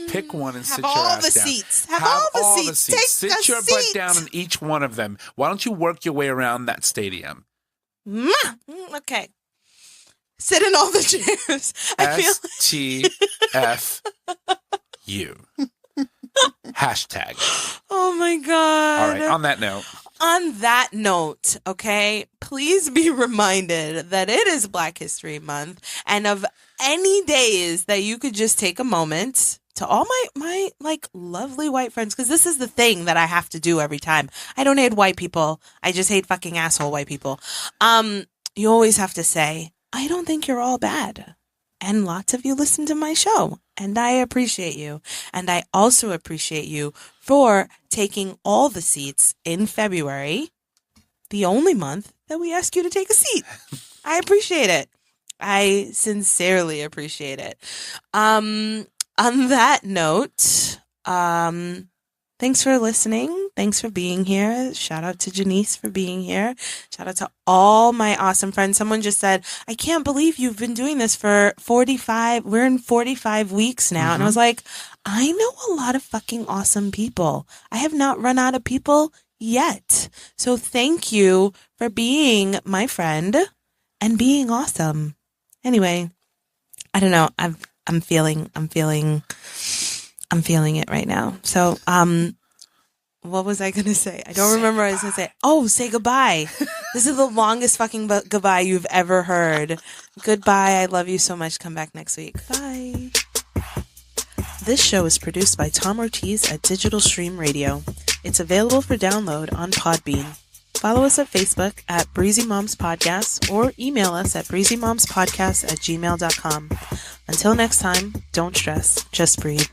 Pick one and sit your ass down. Have all the seats. Sit your butt down in each one of them. Why don't you work your way around that stadium? Okay. Sit in all the chairs. STFU. Hashtag. Oh my God. All right. On that note. On that note, okay, please be reminded that it is Black History Month, and of any days that you could just take a moment to all my like lovely white friends, because this is the thing that I have to do every time. I don't hate white people. I just hate fucking asshole white people. You always have to say, I don't think you're all bad. And lots of you listen to my show, and I appreciate you. And I also appreciate you for taking all the seats in February, the only month that we ask you to take a seat. I appreciate it. I sincerely appreciate it. On that note, thanks for listening Thanks for being here. Shout out to Genese for being here. Shout out to all my awesome friends. Someone just said, I can't believe you've been doing this for 45. We're in 45 weeks now. And I was like, I know a lot of fucking awesome people. I have not run out of people yet. So thank you for being my friend and being awesome. Anyway, I don't know. I'm feeling it right now. So, what was I going to say? I don't remember what I was going to say. Oh, say goodbye. This is the longest fucking goodbye you've ever heard. Goodbye. I love you so much. Come back next week. Bye. This show is produced by Tom Ortiz at Digital Stream Radio. It's available for download on Podbean. Follow us at Facebook at Breezy Moms Podcast or email us at breezymomspodcast@gmail.com. Until next time, don't stress, just breathe.